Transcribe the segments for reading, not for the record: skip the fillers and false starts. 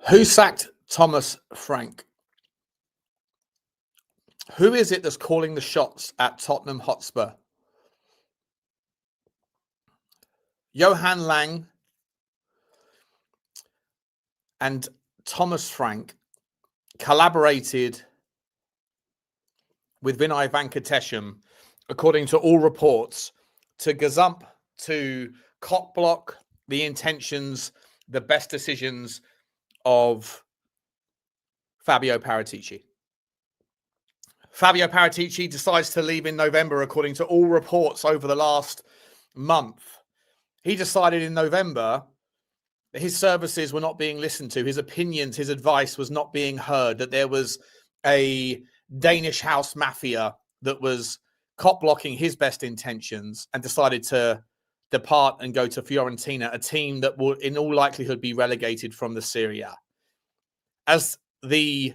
Who sacked Thomas Frank? Who is it that's calling the shots at Tottenham Hotspur? Johan Lang and Thomas Frank collaborated with Vinay Venkatesham, according to all reports, to gazump, to cockblock the intentions, the best decisions of Fabio Paratici. Fabio Paratici decides to leave in November, according to all reports over the last month. He decided in November that his services were not being listened to, his opinions, his advice was not being heard, that there was a Danish house mafia that was cop-blocking his best intentions, and decided to depart and go to Fiorentina, a team that will in all likelihood be relegated from the Serie A. As the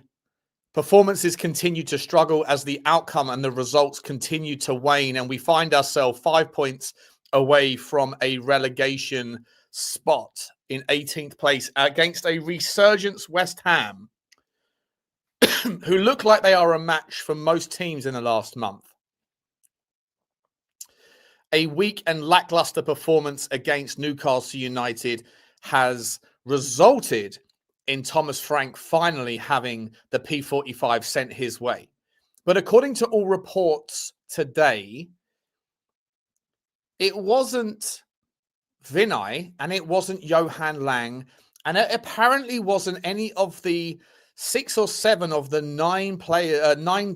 performances continue to struggle, as the outcome and the results continue to wane, and we find ourselves 5 points away from a relegation spot in 18th place against a resurgence West Ham, who look like they are a match for most teams in the last month. A weak and lackluster performance against Newcastle United has resulted in Thomas Frank finally having the P45 sent his way. But according to all reports today, it wasn't Vinay and it wasn't Johan Lang, and it apparently wasn't any of the 6 or 7 of the 9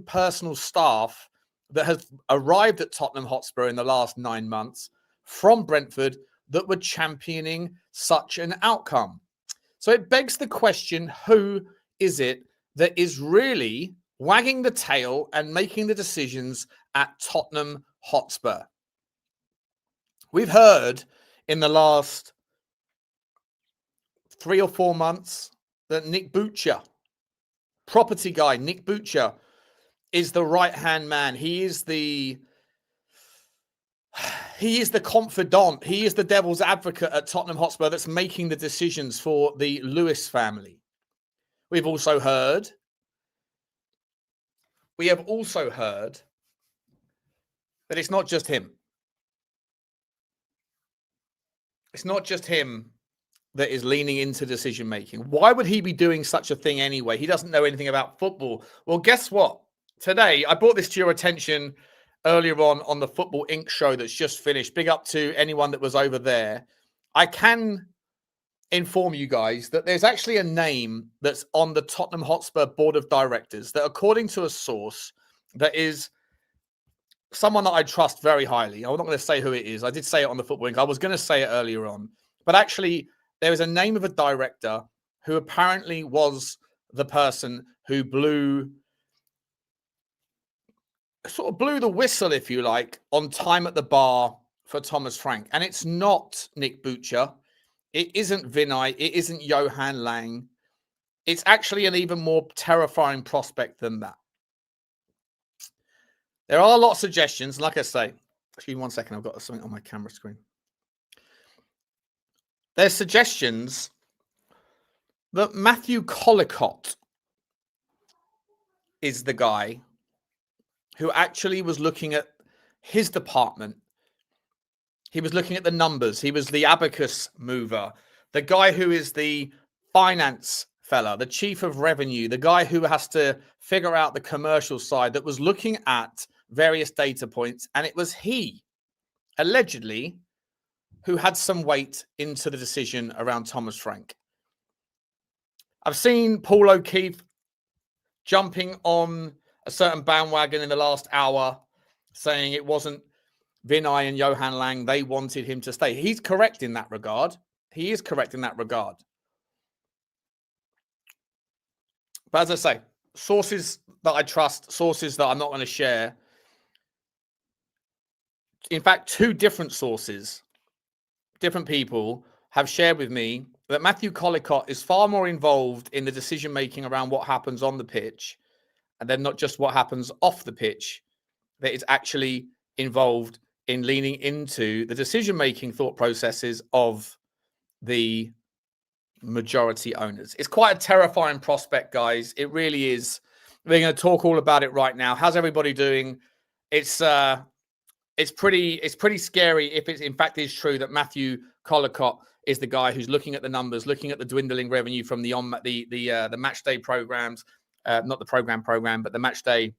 personal staff that has arrived at Tottenham Hotspur in the last 9 months from Brentford that were championing such an outcome. So it begs the question, who is it that is really wagging the tail and making the decisions at Tottenham Hotspur? We've heard in the last 3 or 4 months that Nick Butcher, property guy Nick Butcher, is the right-hand man. He is the confidant. He is the devil's advocate at Tottenham Hotspur that's making the decisions for the Lewis family. We have also heard that it's not just him. It's not just him that is leaning into decision-making. Why would he be doing such a thing anyway? He doesn't know anything about football. Well, guess what? Today, I brought this to your attention earlier on the Football Inc. show that's just finished. Big up to anyone that was over there. I can inform you guys that there's actually a name that's on the Tottenham Hotspur board of directors that, according to a source, that is someone that I trust very highly. I'm not going to say who it is. I did say it on the Football Inc. I was going to say it earlier on. But actually, there is a name of a director who apparently was the person who blew the whistle, if you like, on time at the bar for Thomas Frank. And it's not Nick Butcher. It isn't Vinay. It isn't Johan Lang. It's actually an even more terrifying prospect than that. There are a lot of suggestions. Like I say, excuse me 1 second. I've got something on my camera screen. There's suggestions that Matthew Collicott is the guy who actually was looking at his department. He was looking at the numbers. He was the abacus mover, the guy who is the finance fella, the chief of revenue, the guy who has to figure out the commercial side, that was looking at various data points. And it was he, allegedly, who had some weight into the decision around Thomas Frank. I've seen Paul O'Keefe jumping on a certain bandwagon in the last hour, saying it wasn't Vinay and Johan Lang. They wanted him to stay. He's correct in that regard. He is correct in that regard. But as I say, sources that I trust, sources that I'm not going to share. In fact, 2 different sources, different people, have shared with me that Matthew Collicott is far more involved in the decision-making around what happens on the pitch, and then not just what happens off the pitch, that is actually involved in leaning into the decision-making thought processes of the majority owners. It's quite a terrifying prospect, guys. It really is. We're going to talk all about it right now. How's everybody doing? It's pretty scary if it in fact is true that Matthew Collicott is the guy who's looking at the numbers, looking at the dwindling revenue from the match day programs, not the program, but the match day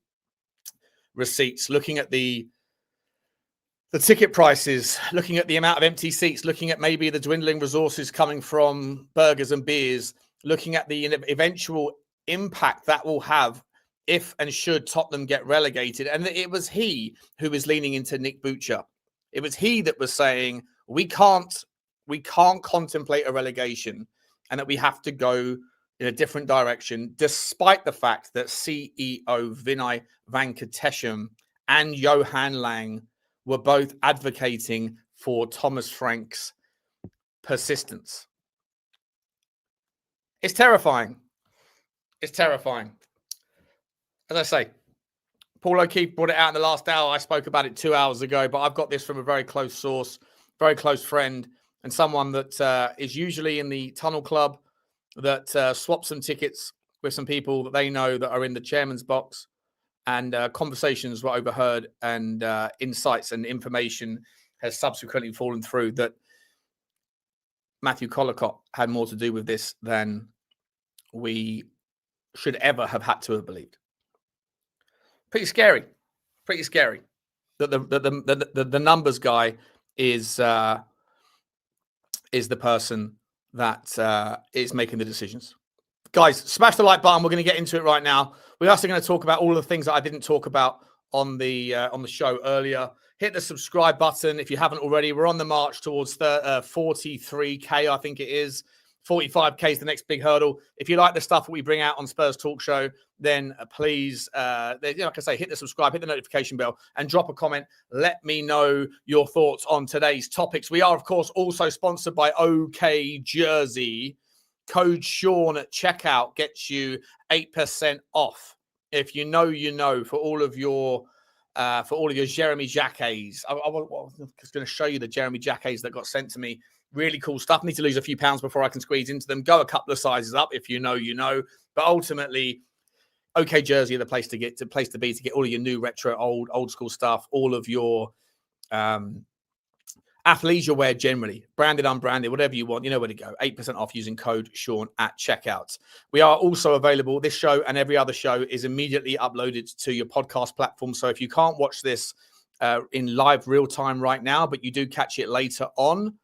receipts, looking at the ticket prices, looking at the amount of empty seats, looking at maybe the dwindling resources coming from burgers and beers, looking at the eventual impact that will have if and should Tottenham get relegated. And it was he who was leaning into Nick Butcher. It was he that was saying, we can't contemplate a relegation and that we have to go in a different direction, despite the fact that CEO Vinay Venkatesham and Johan Lang were both advocating for Thomas Frank's persistence. It's terrifying. It's terrifying. As I say, Paul O'Keefe brought it out in the last hour. I spoke about it 2 hours ago, but I've got this from a very close source, very close friend, and someone that is usually in the Tunnel Club, that swaps some tickets with some people that they know that are in the chairman's box. And conversations were overheard, and insights and information has subsequently fallen through that Matthew Collicott had more to do with this than we should ever have had to have believed. Pretty scary that the numbers guy is the person that is making the decisions. Guys, smash the like button. We're going to get into it right now. We're also going to talk about all the things that I didn't talk about on the show earlier. Hit the subscribe button if you haven't already. We're on the march towards 43K, I think it is. 45K is the next big hurdle. If you like the stuff that we bring out on Spurs Talk Show, then please, like I say, hit the subscribe, hit the notification bell, and drop a comment. Let me know your thoughts on today's topics. We are, of course, also sponsored by OK Jersey. Code Sean at checkout gets you 8% off. If you know, you know, for all of your Jeremy Jacquets. I was just going to show you the Jeremy Jacquets that got sent to me. Really cool stuff. Need to lose a few pounds before I can squeeze into them. Go a couple of sizes up if you know, you know. But ultimately, OK Jersey are the place to be to get all of your new retro, old school stuff, all of your athleisure wear generally, branded, unbranded, whatever you want, you know where to go. 8% off using code Sean at checkout. We are also available. This show and every other show is immediately uploaded to your podcast platform. So if you can't watch this in live real time right now, but you do catch it later on,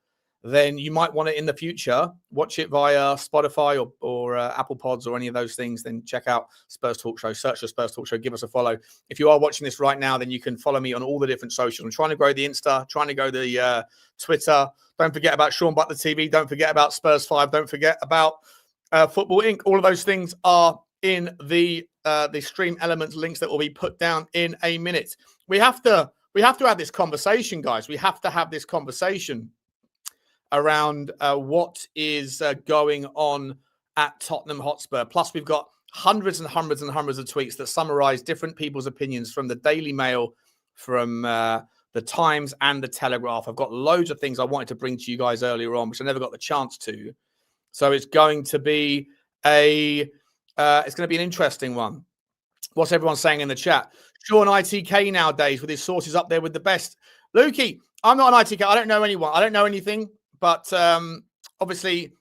then you might want to, in the future, watch it via Spotify or Apple Pods or any of those things. Then check out Spurs Talk Show, search for Spurs Talk Show, give us a follow. If you are watching this right now, then you can follow me on all the different socials. I'm trying to grow the Insta, trying to go the Twitter. Don't forget about Sean Butler TV. Don't forget about Spurs 5. Don't forget about Football Inc. All of those things are in the stream elements links that will be put down in a minute. We have to have this conversation, guys. We have to have this conversation around what is going on at Tottenham Hotspur. Plus, we've got hundreds and hundreds and hundreds of tweets that summarize different people's opinions from the Daily Mail, from the Times and the Telegraph. I've got loads of things I wanted to bring to you guys earlier on, which I never got the chance to. So it's going to be an interesting one. What's everyone saying in the chat? Sean ITK nowadays with his sources up there with the best. Lukey, I'm not an ITK. I don't know anyone. I don't know anything. But obviously,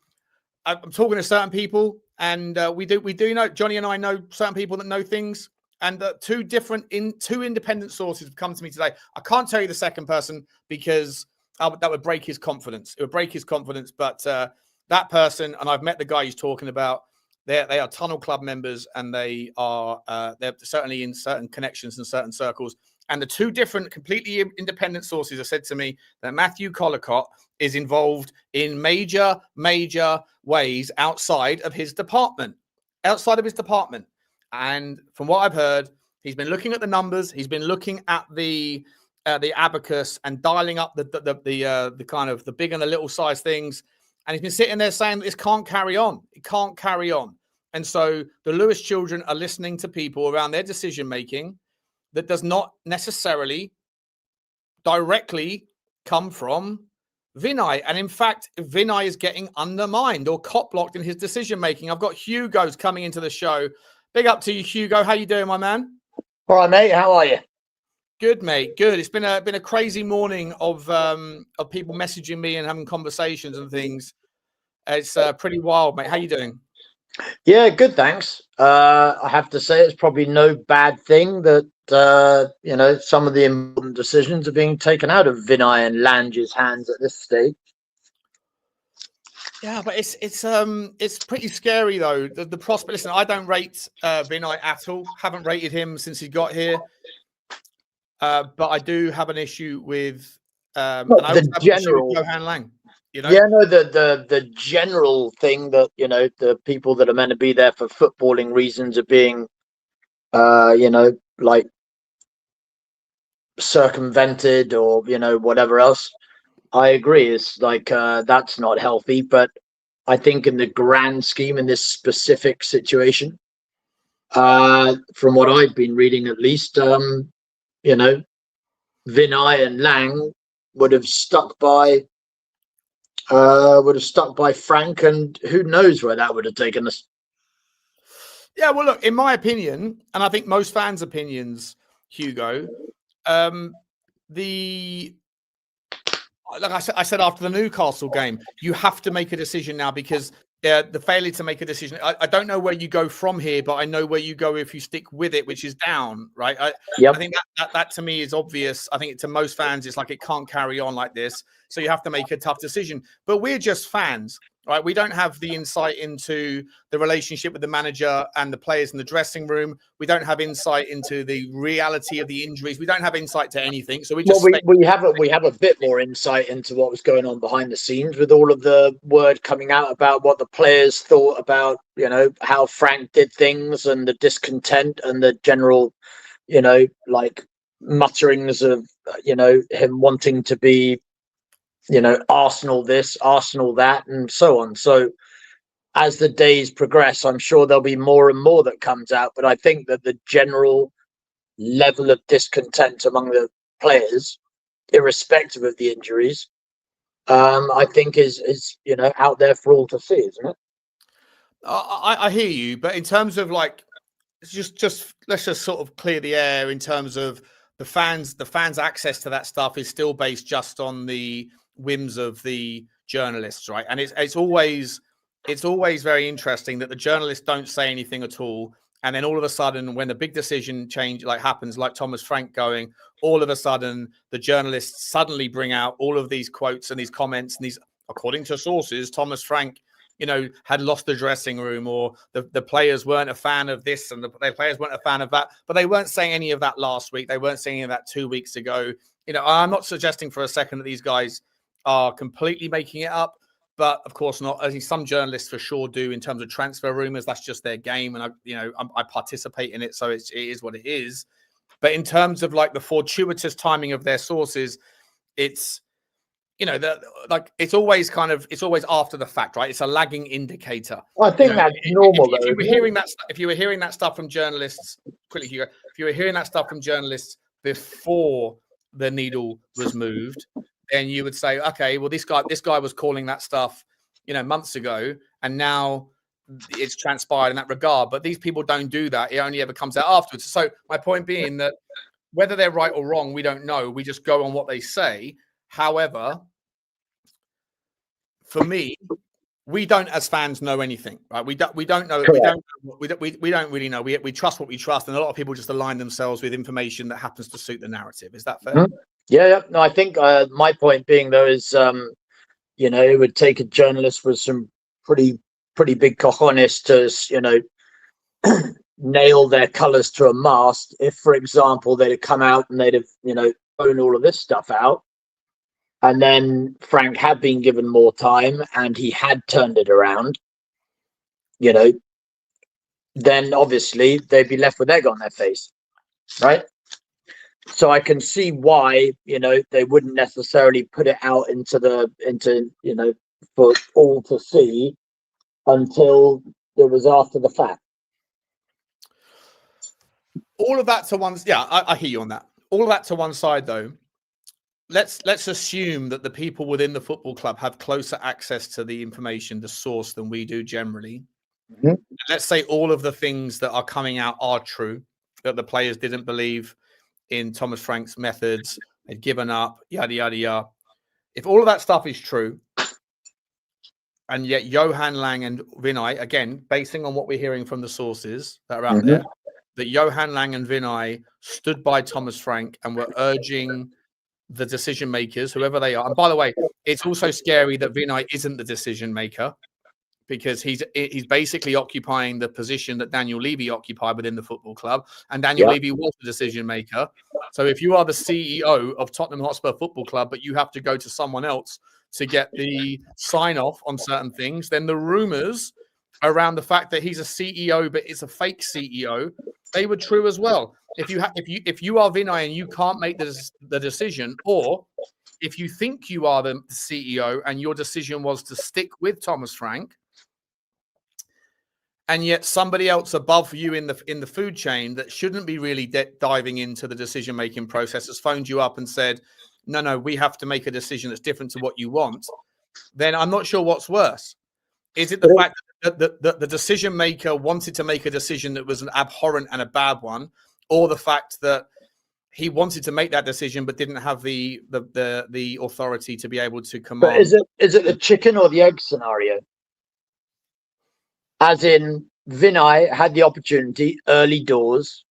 I'm talking to certain people, and we do know, Johnny and I know certain people that know things, and two independent sources have come to me today. I can't tell you the second person because that would break his confidence. It would break his confidence. But that person, and I've met the guy he's talking about. They are Tunnel Club members, and they're certainly in certain connections in certain circles. And the two different, completely independent sources have said to me that Matthew Collicott is involved in major ways outside of his department. And from what I've heard, he's been looking at the numbers. He's been looking at the abacus and dialing up the kind of the big and the little size things. And he's been sitting there saying that this can't carry on. It can't carry on. And so the Lewis children are listening to people around their decision-making that does not necessarily directly come from Vinay. And in fact, Vinay is getting undermined or cop-blocked in his decision-making. I've got Hugo's coming into the show. Big up to you, Hugo. How you doing, my man? All right, mate. How are you? Good, mate. Good. It's been a crazy morning of people messaging me and having conversations and things. It's pretty wild, mate. How you doing? Yeah, good, thanks. I have to say it's probably no bad thing that some of the important decisions are being taken out of Vinay and Lange's hands at this stage. Yeah, but it's pretty scary though. The prospect. Listen, I don't rate Vinay at all. Haven't rated him since he got here. But I do have an issue with and I also have an issue with Johan Lang. You know? Yeah, no, the general thing that the people that are meant to be there for footballing reasons are being like circumvented or whatever else. I agree. It's like that's not healthy, but I think in the grand scheme, in this specific situation, from what I've been reading at least, Vinay and Lang would have stuck by Frank, and who knows where that would have taken us. Yeah, well, look, in my opinion, and I think most fans' opinions, Hugo, like I said after the Newcastle game, you have to make a decision now because the failure to make a decision. I don't know where you go from here, but I know where you go if you stick with it, which is down, right? I think that to me is obvious. I think to most fans, it's like it can't carry on like this. So you have to make a tough decision. But we're just fans, right? We don't have the insight into the relationship with the manager and the players in the dressing room. We don't have insight into the reality of the injuries. We don't have insight to anything. So we have a bit more insight into what was going on behind the scenes with all of the word coming out about what the players thought about, how Frank did things and the discontent and the general, like mutterings of, him wanting to be, Arsenal this, Arsenal that, and so on. So as the days progress, I'm sure there'll be more and more that comes out. But I think that the general level of discontent among the players, irrespective of the injuries, I think is out there for all to see, isn't it? I hear you, but in terms of like, just let's just sort of clear the air in terms of the fans' access to that stuff is still based just on the whims of the journalists, right? And it's always very interesting that the journalists don't say anything at all, and then all of a sudden, when the big decision change happens, like Thomas Frank going, all of a sudden the journalists suddenly bring out all of these quotes and these comments and these, according to sources, Thomas Frank, had lost the dressing room, or the players weren't a fan of this and the players weren't a fan of that. But they weren't saying any of that last week. They weren't saying any of that 2 weeks ago. I'm not suggesting for a second that these guys are completely making it up, but of course not. I think some journalists for sure do in terms of transfer rumors. That's just their game, and I participate in it, so it is what it is. But in terms of like the fortuitous timing of their sources, it's it's always after the fact, right? It's a lagging indicator. I think that's normal. If you were hearing that stuff from journalists, quickly, Hugo, if you were hearing that stuff from journalists before the needle was moved, then you would say, okay, well, this guy was calling that stuff, months ago, and now it's transpired in that regard. But these people don't do that. It only ever comes out afterwards. So my point being that whether they're right or wrong, we don't know. We just go on what they say. However, for me, we don't as fans know anything, right? We don't know. We don't really know. We trust what we trust, and a lot of people just align themselves with information that happens to suit the narrative. Is that fair? Mm-hmm. Yeah. No, I think my point being though is, it would take a journalist with some pretty big cojones to, nail their colours to a mast. If, for example, they'd have come out and they'd have, thrown all of this stuff out, and then Frank had been given more time and he had turned it around, then obviously they'd be left with egg on their face, right? So I can see why, they wouldn't necessarily put it out into for all to see until it was after the fact. All of that to one, yeah, I hear you on that. All of that to one side, though. let's assume that the people within the football club have closer access to the information, the source, than we do generally. Mhm. Let's say all of the things that are coming out are true, that the players didn't believe in Thomas Frank's methods, had given up, yada, yada, yada. If all of that stuff is true, and yet Johan Lang and Vinay, again, basing on what we're hearing from the sources that are out there, that Johan Lang and Vinay stood by Thomas Frank and were urging the decision makers, whoever they are. And by the way, it's also scary that Vinay isn't the decision maker, because he's basically occupying the position that Daniel Levy occupied within the football club, and Daniel Levy was the decision maker. So if you are the CEO of Tottenham Hotspur Football Club, but you have to go to someone else to get the sign off on certain things, then the rumors around the fact that he's a CEO but it's a fake CEO, they were true as well. If you are Vinay and you can't make the decision, or if you think you are the CEO and your decision was to stick with Thomas Frank, and yet somebody else above you in the food chain that shouldn't be really diving into the decision making process has phoned you up and said, no, we have to make a decision that's different to what you want, then I'm not sure what's worse. Is it the fact that the decision maker wanted to make a decision that was an abhorrent and a bad one, or the fact that he wanted to make that decision but didn't have the authority to be able to command? But is it the chicken or the egg scenario? As in, Vinay had the opportunity early doors,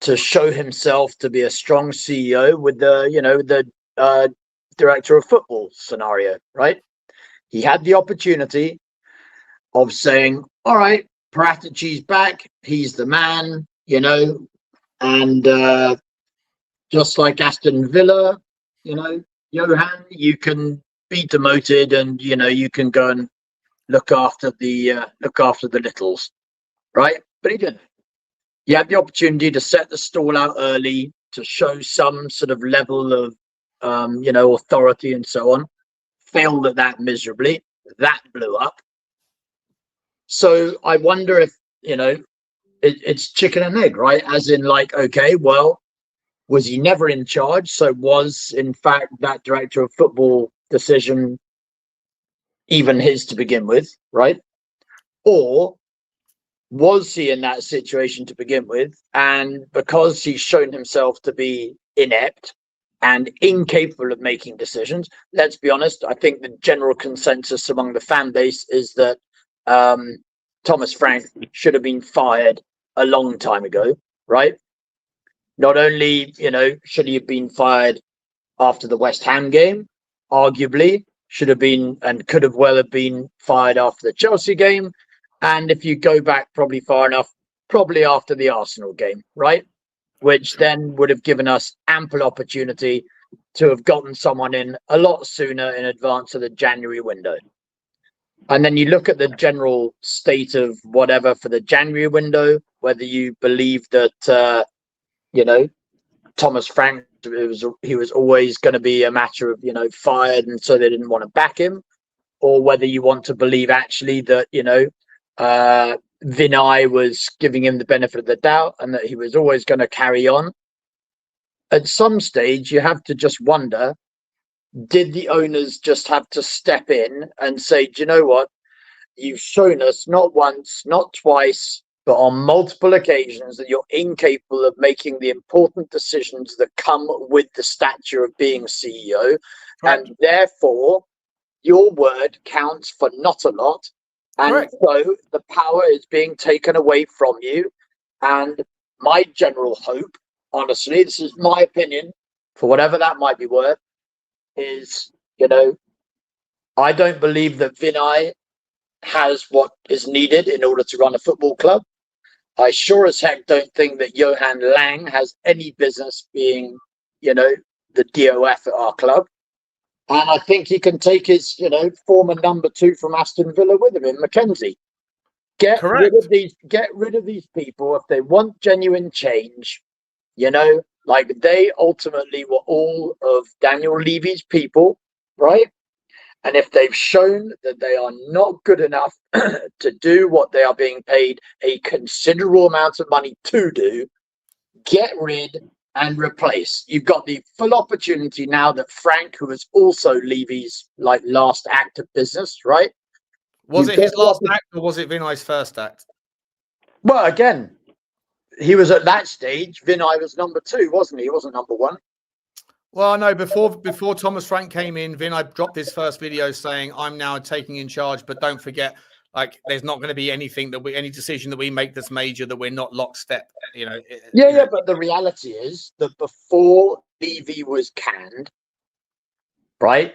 to show himself to be a strong CEO with the director of football scenario, right? He had the opportunity of saying, all right, Paratici's back, he's the man, and just like Aston Villa, Johan, you can be demoted and, you can go and look after the littles, right? But he didn't. He had the opportunity to set the stall out early, to show some sort of level of authority and so on. Failed at that miserably. That blew up. So I wonder if it's chicken and egg, right? As in, like, okay, well, was he never in charge? So was in fact that director of football decision even his to begin with, right? Or was he in that situation to begin with, and because he's shown himself to be inept and incapable of making decisions, let's be honest, I think the general consensus among the fan base is that Thomas Frank should have been fired a long time ago, right? Not only, should he have been fired after the West Ham game, arguably should have been and could have well have been fired after the Chelsea game. And if you go back probably far enough, probably after the Arsenal game, right? Which then would have given us ample opportunity to have gotten someone in a lot sooner in advance of the January window. And then you look at the general state of whatever for the January window, whether you believe that, Thomas Frank, he was always going to be a matter of, fired, and so they didn't want to back him, or whether you want to believe actually that, Vinay was giving him the benefit of the doubt and that he was always going to carry on. At some stage, you have to just wonder, did the owners just have to step in and say, do you know what? You've shown us not once, not twice, but on multiple occasions that you're incapable of making the important decisions that come with the stature of being CEO. Correct. And therefore, your word counts for not a lot. And Correct. So the power is being taken away from you. And my general hope, honestly, this is my opinion, for whatever that might be worth, is, I don't believe that Vinay has what is needed in order to run a football club. I sure as heck don't think that Johan Lang has any business being, the DOF at our club. And I think he can take his, former number 2 from Aston Villa with him in Mackenzie. Get rid of these people if they want genuine change. Like they ultimately were all of Daniel Levy's people, right? And if they've shown that they are not good enough to do what they are being paid a considerable amount of money to do, get rid and replace. You've got the full opportunity now that Frank, who was also Levy's last act of business, right? Was it his last act or was it Vinay's first act? Well, again, he was at that stage. Vinay was number 2, wasn't he? He wasn't number 1. Well, no, before Thomas Frank came in, Vinay dropped his first video saying, I'm now taking in charge, but don't forget, like, there's not going to be anything any decision that we make that's major that we're not lockstep, Yeah, but the reality is that before Levy was canned, right,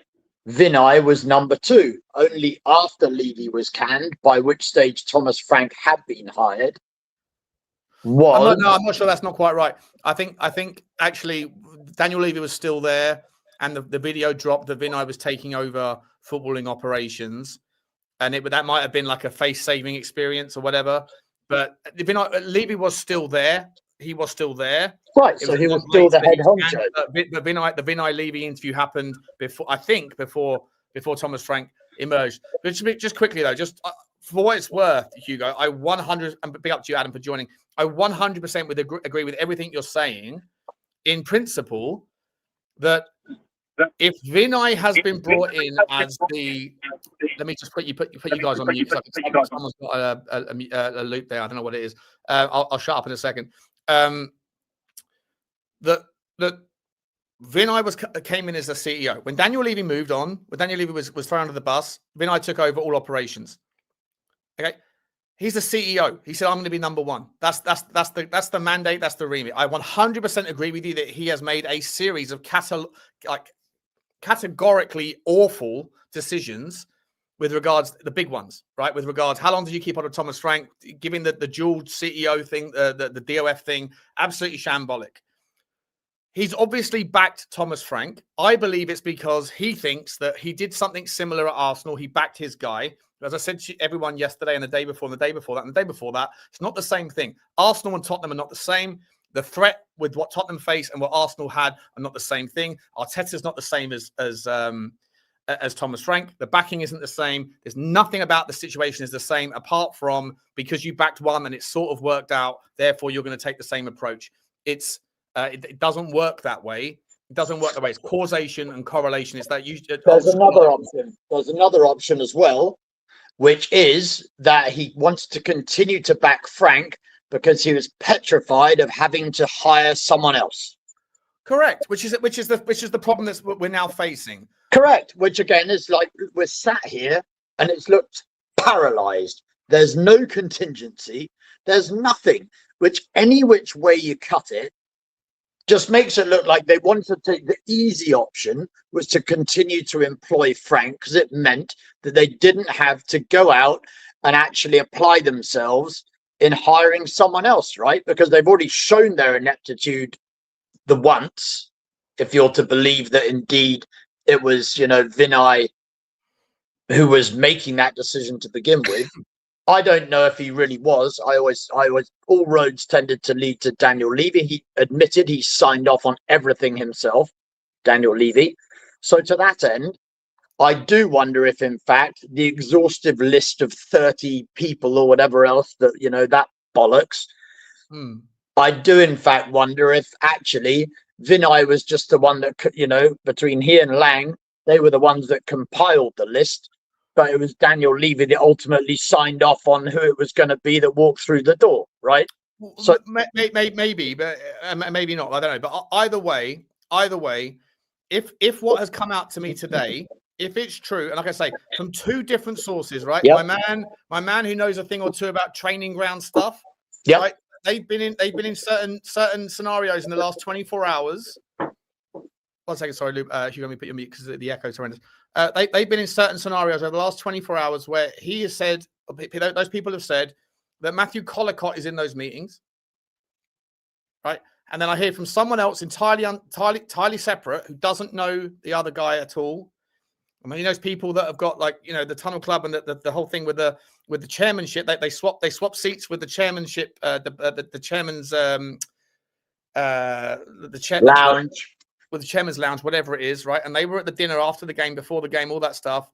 Vinay was number 2. Only after Levy was canned, by which stage Thomas Frank had been hired. I'm not sure that's not quite right. I think actually Daniel Levy was still there, and the video dropped that Vinay was taking over footballing operations, and that might have been like a face-saving experience or whatever. But Levy was still there. He was still there. Right, so he was still the head honcho. The Vinay Levy interview happened before Thomas Frank emerged. But just quickly though, just for what it's worth, Hugo, I 100 and big up to you, Adam, for joining. I 100% agree with everything you're saying. In principle, that if Vinay has been brought in as the, let me just put you guys on mute. Someone's got a loop there. I don't know what it is. I'll shut up in a second. That Vinay came in as the CEO when Daniel Levy moved on. When Daniel Levy was thrown under the bus, Vinay took over all operations. Okay, he's the CEO. He said, "I'm going to be number 1." That's the mandate. That's the remit. I 100% agree with you that he has made a series of categorically awful decisions with regards the big ones, right? With regards, how long did you keep on with Thomas Frank? Giving the dual CEO thing, the DOF thing, absolutely shambolic. He's obviously backed Thomas Frank. I believe it's because he thinks that he did something similar at Arsenal. He backed his guy. As I said to everyone yesterday and the day before and the day before that and the day before that, it's not the same thing. Arsenal and Tottenham are not the same. The threat with what Tottenham face and what Arsenal had are not the same thing. Arteta's not the same as Thomas Frank. The backing isn't the same. There's nothing about the situation is the same, apart from because you backed one and it sort of worked out, therefore you're going to take the same approach. It doesn't work that way. It doesn't work that way. It's causation and correlation. It's that there's another option. There's another option as well, which is that he wants to continue to back Frank because he was petrified of having to hire someone else. Correct. Which is the problem that we're now facing. Correct. Which again is like we're sat here and it's looked paralyzed. There's no contingency. There's nothing. Which any which way you cut it, just makes it look like they wanted to take the easy option, was to continue to employ Frank, because it meant that they didn't have to go out and actually apply themselves in hiring someone else, right? Because they've already shown their ineptitude the once, if you're to believe that indeed it was, Vinay who was making that decision to begin with. I don't know if he really was. I always, all roads tended to lead to Daniel Levy. He admitted he signed off on everything himself, Daniel Levy. So to that end, I do wonder if, in fact, the exhaustive list of 30 people or whatever else that, that bollocks. I do, in fact, wonder if actually Vinay was just the one that, between he and Lang, they were the ones that compiled the list. But it was Daniel Levy that ultimately signed off on who it was going to be that walked through the door, right? So maybe, but maybe not. I don't know. But either way, if what has come out to me today, if it's true, and like I say, from 2 different sources, right? Yep. My man who knows a thing or two about training ground stuff. Yeah. Right? They've been in certain scenarios in the last 24 hours. 1 second, sorry, Luke. Hugo, let me put you on mute because the echo's horrendous. They've been in certain scenarios over the last 24 hours where he has said, those people have said that Matthew Collicott is in those meetings, right? And then I hear from someone else entirely separate who doesn't know the other guy at all. I mean, he knows people that have got the Tunnel Club and the whole thing with the chairmanship. They swap seats with the chairmanship, the chairman's lounge. With the chairman's lounge, whatever it is, right? And they were at the dinner after the game, before the game, all that stuff.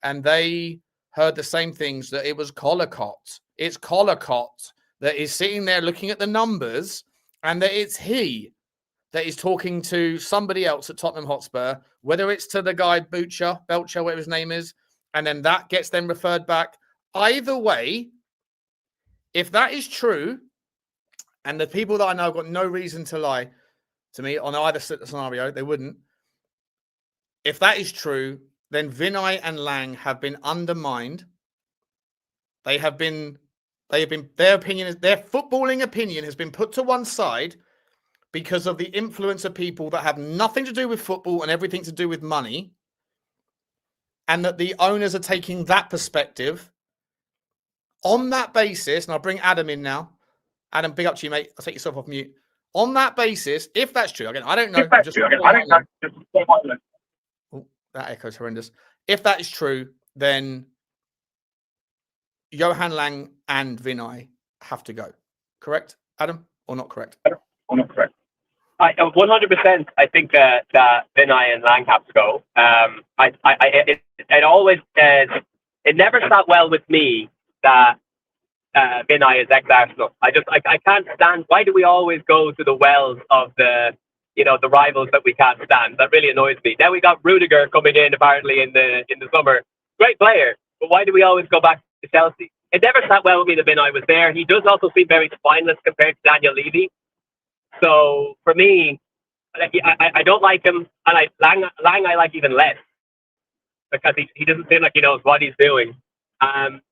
And they heard the same things, that it was Collicott. It's Collicott that is sitting there looking at the numbers, and that it's he that is talking to somebody else at Tottenham Hotspur, whether it's to the guy Belcher, whatever his name is, and then that gets then referred back. Either way, if that is true, and the people that I know have got no reason to lie to me on either scenario, they wouldn't. If that is true, then Vinay and Lang have been undermined. Their footballing opinion has been put to one side because of the influence of people that have nothing to do with football and everything to do with money. And that the owners are taking that perspective. On that basis, and I'll bring Adam in now. Adam, big up to you, mate. I'll take yourself off mute. On that basis, if that's true, again, I don't know. Oh, that echoes horrendous. If that is true, then Johan Lang and Vinay have to go. Correct, Adam, or not correct? 100%. I think that Vinay and Lang have to go. It always says it never sat well with me that Vinay is ex-Arsenal. I can't stand. Why do we always go to the wells of the rivals that we can't stand? That really annoys me. Now we got Rudiger coming in apparently in the summer. Great player, but why do we always go back to Chelsea? It never sat well with me that Vinay was there. He does also seem very spineless compared to Daniel Levy. So for me, I don't like him, and Lang I like even less because he doesn't seem like he knows what he's doing.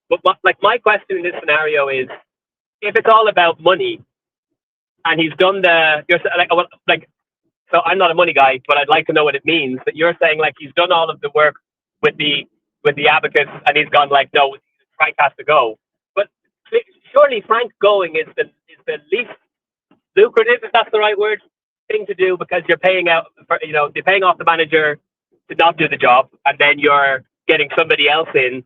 But my question in this scenario is, if it's all about money, and he's done so I'm not a money guy, but I'd like to know what it means. That you're saying like he's done all of the work with the advocates, and he's gone like, no, Frank has to go. But surely Frank going is the least lucrative, if that's the right word, thing to do, because you're paying off the manager to not do the job, and then you're getting somebody else in,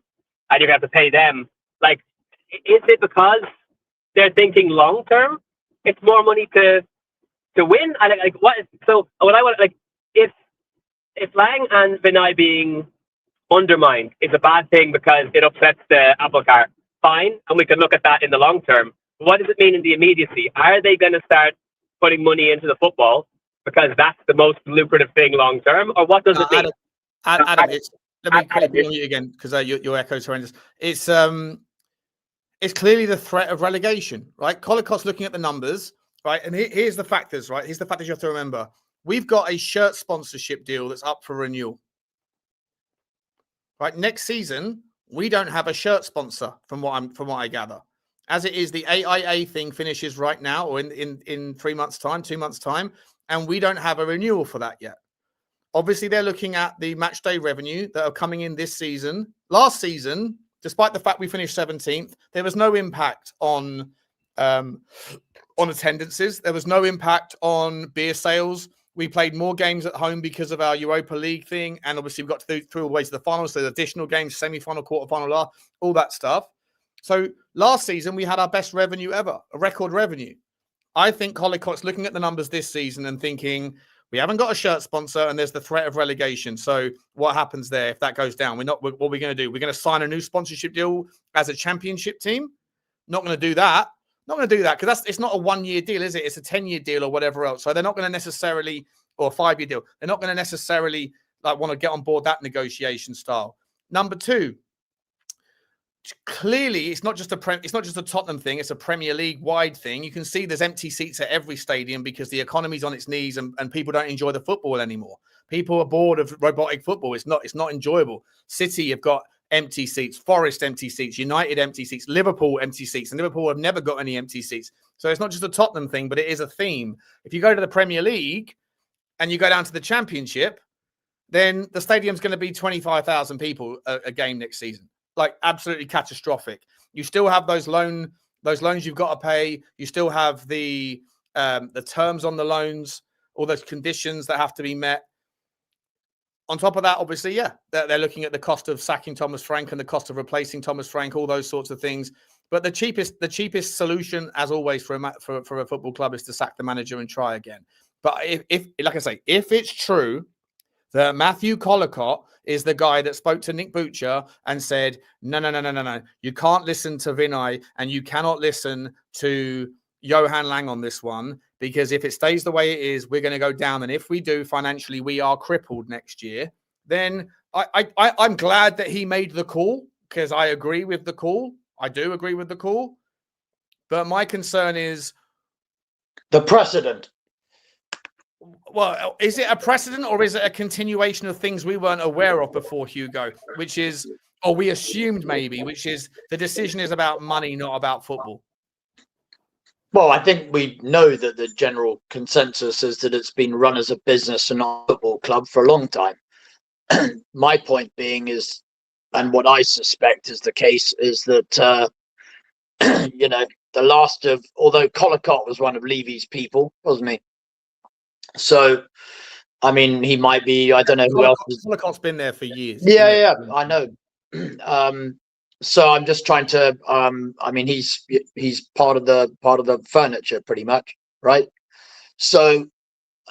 and you're going to have to pay them. Like, is it because they're thinking long term? It's more money to win. And what I want, like, if Lang and Vinay being undermined is a bad thing because it upsets the apple cart, fine, and we can look at that in the long term. But what does it mean in the immediacy? Are they going to start putting money into the football because that's the most lucrative thing long term, or what does it mean? Adam, let me quickly bring you again because your echo's horrendous. It's clearly the threat of relegation, right? Collicott's looking at the numbers, right? And here's the factors, right? Here's the factors you have to remember. We've got a shirt sponsorship deal that's up for renewal. Right, next season we don't have a shirt sponsor, from what I gather. As it is, the AIA thing finishes right now, or in 3 months' time, 2 months' time, and we don't have a renewal for that yet. Obviously, they're looking at the match day revenue that are coming in this season. Last season, despite the fact we finished 17th, there was no impact on attendances. There was no impact on beer sales. We played more games at home because of our Europa League thing. And obviously, we got through all the way to the finals. So the additional games, semi-final, quarter-final, all that stuff. So last season, we had our best revenue ever, a record revenue. I think Collicott's looking at the numbers this season and thinking, we haven't got a shirt sponsor and there's the threat of relegation. So what happens there if that goes down? What are we going to do? We're going to sign a new sponsorship deal as a championship team? Not going to do that. Not going to do that because it's not a 1-year deal, is it? It's a 10-year deal or whatever else. So they're not going to necessarily, or a 5-year deal. They're not going to necessarily want to get on board that negotiation style. Number two, clearly it's not just a Tottenham thing. It's a Premier League wide thing. You can see there's empty seats at every stadium because the economy's on its knees and people don't enjoy the football anymore. People are bored of robotic football. It's not enjoyable. City have got empty seats, Forest empty seats, United empty seats, Liverpool empty seats, and Liverpool have never got any empty seats. So it's not just a Tottenham thing, but it is a theme. If you go to the Premier League and you go down to the Championship, then the stadium's going to be 25,000 people a game next season. Like absolutely catastrophic. You still have those loans you've got to pay. You still have the terms on the loans, all those conditions that have to be met. On top of that, obviously, yeah, they're looking at the cost of sacking Thomas Frank and the cost of replacing Thomas Frank, all those sorts of things. But the cheapest solution, as always, for a football club is to sack the manager and try again. But if like I say, if it's true that Matthew Collicott is the guy that spoke to Nick Butcher and said, no, you can't listen to Vinay and you cannot listen to Johan Lang on this one, because if it stays the way it is, we're going to go down. And if we do, financially, we are crippled next year. Then I'm glad that he made the call, because I agree with the call. I do agree with the call. But my concern is the precedent. Well, is it a precedent or is it a continuation of things we weren't aware of before, Hugo? Which is, or we assumed maybe, which is the decision is about money, not about football. Well, I think we know that the general consensus is that it's been run as a business and not a football club for a long time. My point being is, and what I suspect is the case, is that, you know, the last of, although Collicott was one of Levy's people, wasn't he? So, I mean, he might be, I don't know who else. Collicott's been there for years. Yeah, I know. So I'm just trying to, I mean, he's part of the furniture pretty much, right? So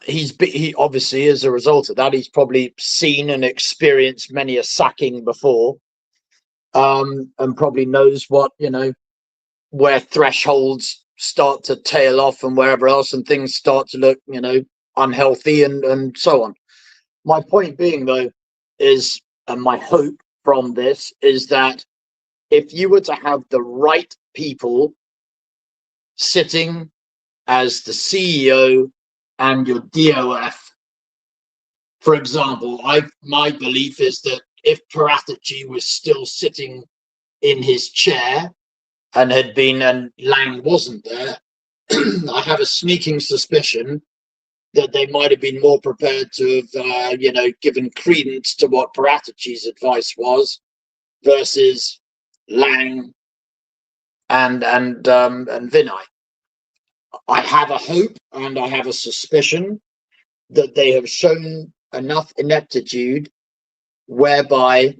he obviously, as a result of that, he's probably seen and experienced many a sacking before, and probably knows what, you know, where thresholds start to tail off and wherever else, and things start to look, you know, unhealthy and so on. My point being, though, is, and my hope from this is that if you were to have the right people sitting as the CEO and your DOF, for example, my belief is that if Paratici was still sitting in his chair and Lang wasn't there, I have a sneaking suspicion that they might have been more prepared to have, you know, given credence to what Paratici's advice was versus Lang and Vinay. I have a hope and I have a suspicion that they have shown enough ineptitude whereby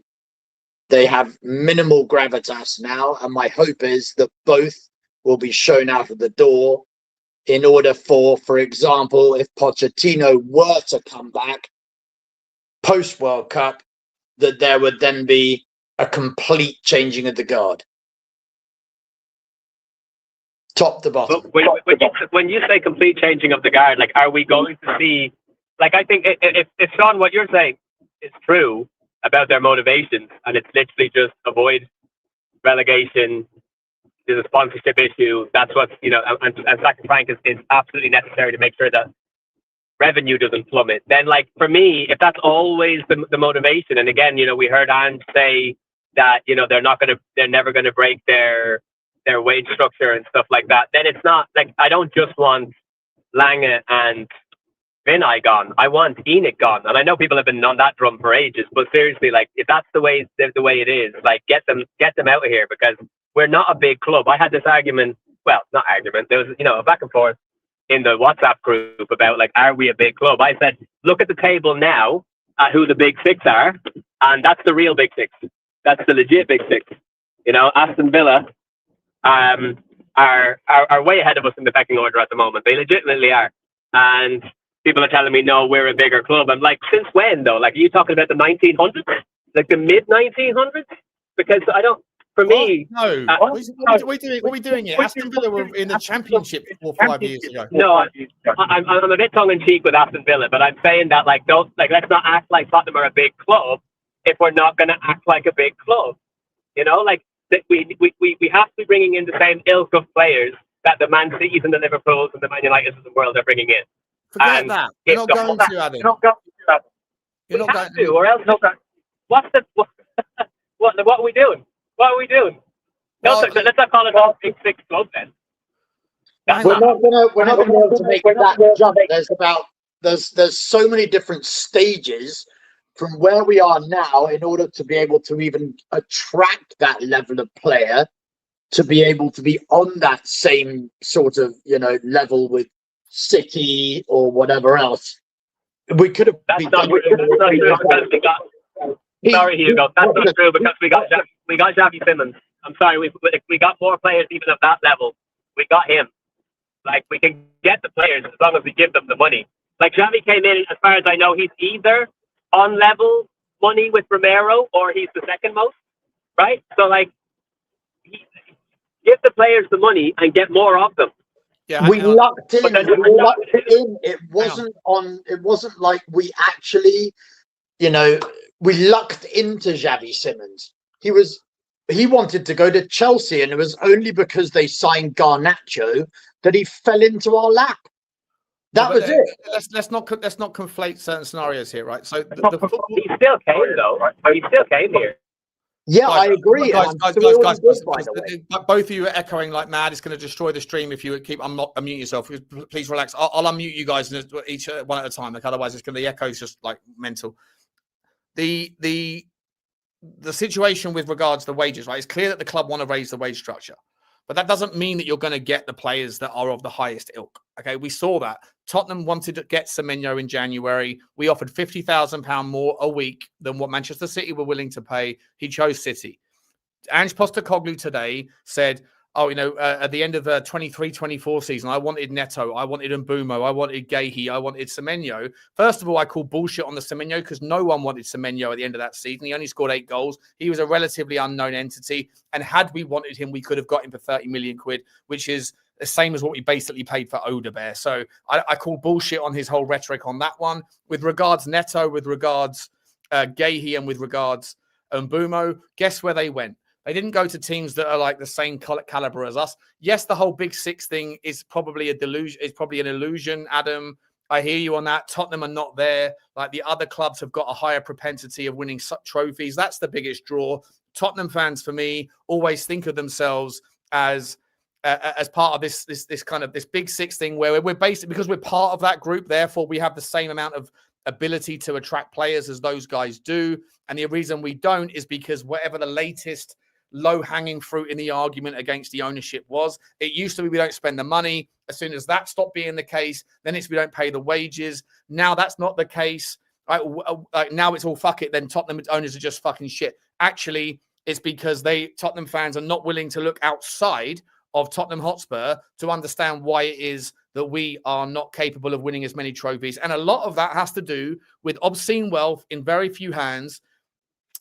they have minimal gravitas now, and my hope is that both will be shown out of the door in order for example, if Pochettino were to come back post-World Cup, that there would then be a complete changing of the guard. Top to bottom. When you say complete changing of the guard, like, are we going to see, like, I think if Sean, what you're saying is true about their motivations, and it's literally just avoid relegation, there's a sponsorship issue, that's what, you know, and sacking Frank is absolutely necessary to make sure that revenue doesn't plummet, then, like, for me, if that's always the motivation, and again, you know, we heard Ange say that, you know, they're never gonna break their wage structure and stuff like that, then it's not, like, I don't just want Lange and Vinay gone, I want Enoch gone. And I know people have been on that drum for ages, but seriously, like, if that's the way it is, like, get them out of here, because we're not a big club. I had this argument, well, not argument, there was, you know, a back and forth in the WhatsApp group about, like, are we a big club? I said, look at the table now at who the big six are, and that's the real big six. That's the legit big six. You know, Aston Villa are way ahead of us in the pecking order at the moment. They legitimately are. And people are telling me, no, we're a bigger club. I'm like, since when, though? Like, are you talking about the 1900s? Like the mid-1900s? Because I don't, for me... No. What are we doing here? Aston Villa were in the Championship 4 or 5 years ago. No, I'm a bit tongue-in-cheek with Aston Villa, but I'm saying that, like, let's not act like Tottenham are a big club if we're not going to act like a big club. You know, like, we have to be bringing in the same ilk of players that the Man Cities and the Liverpools and the Man Uniteds of the world are bringing in. Forget that. You're not going to, Adam. You're not going to. Or else, what are we doing? What are we doing? Well, let's not call it all Big Six club then. We're not going to be able to make that jump. There's so many different stages from where we are now in order to be able to even attract that level of player, to be able to be on that same sort of, you know, level with City or whatever else. We could have. That's not true. Sorry, Hugo. That's not true because we got Xavi Simons. I'm sorry. We got more players even at that level. We got him. Like, we can get the players as long as we give them the money. Like, Xavi came in, as far as I know, he's either on level money with Romero or he's the second most, right? So, like, give the players the money and get more of them. Yeah, we lucked in. then- We lucked in. It wasn't like we actually, we lucked into Xavi Simons. He wanted to go to Chelsea, and it was only because they signed Garnacho that he fell into our lap. That was it. Let's not conflate certain scenarios here, right? So He still came though. He still came here. Yeah, I agree. Guys, by both of you are echoing like mad. It's going to destroy the stream if you keep. I'm not unmute yourself. Please relax. I'll unmute you guys each one at a time. Like otherwise, it's going to the echo is just like mental. The situation with regards to wages, right? It's clear that the club want to raise the wage structure, but that doesn't mean that you're going to get the players that are of the highest ilk. Okay, we saw that Tottenham wanted to get Semenyo in January. We offered £50,000 more a week than what Manchester City were willing to pay. He chose City. Ange Postecoglou today said, at the end of the 23-24 season, I wanted Neto, I wanted Mbeumo, I wanted Guehi, I wanted Semenyo. First of all, I call bullshit on the Semenyo because no one wanted Semenyo at the end of that season. He only scored 8 goals. He was a relatively unknown entity. And had we wanted him, we could have got him for 30 million quid, which is the same as what we basically paid for Odebear. So I call bullshit on his whole rhetoric on that one. With regards Neto, with regards Guehi, and with regards Mbeumo, guess where they went? They didn't go to teams that are like the same caliber as us. Yes, the whole Big Six thing is probably a delusion. It's probably an illusion, Adam. I hear you on that. Tottenham are not there. Like the other clubs have got a higher propensity of winning trophies. That's the biggest draw. Tottenham fans, for me, always think of themselves as part of this kind of this Big Six thing where we're basically, because we're part of that group, therefore we have the same amount of ability to attract players as those guys do. And the reason we don't is because whatever the latest low-hanging fruit in the argument against the ownership was, it used to be we don't spend the money. As soon as that stopped being the case, then it's we don't pay the wages. Now that's not the case. Right? Now it's all fuck it. Then Tottenham owners are just fucking shit. Actually, it's because Tottenham fans are not willing to look outside of Tottenham Hotspur to understand why it is that we are not capable of winning as many trophies. And a lot of that has to do with obscene wealth in very few hands,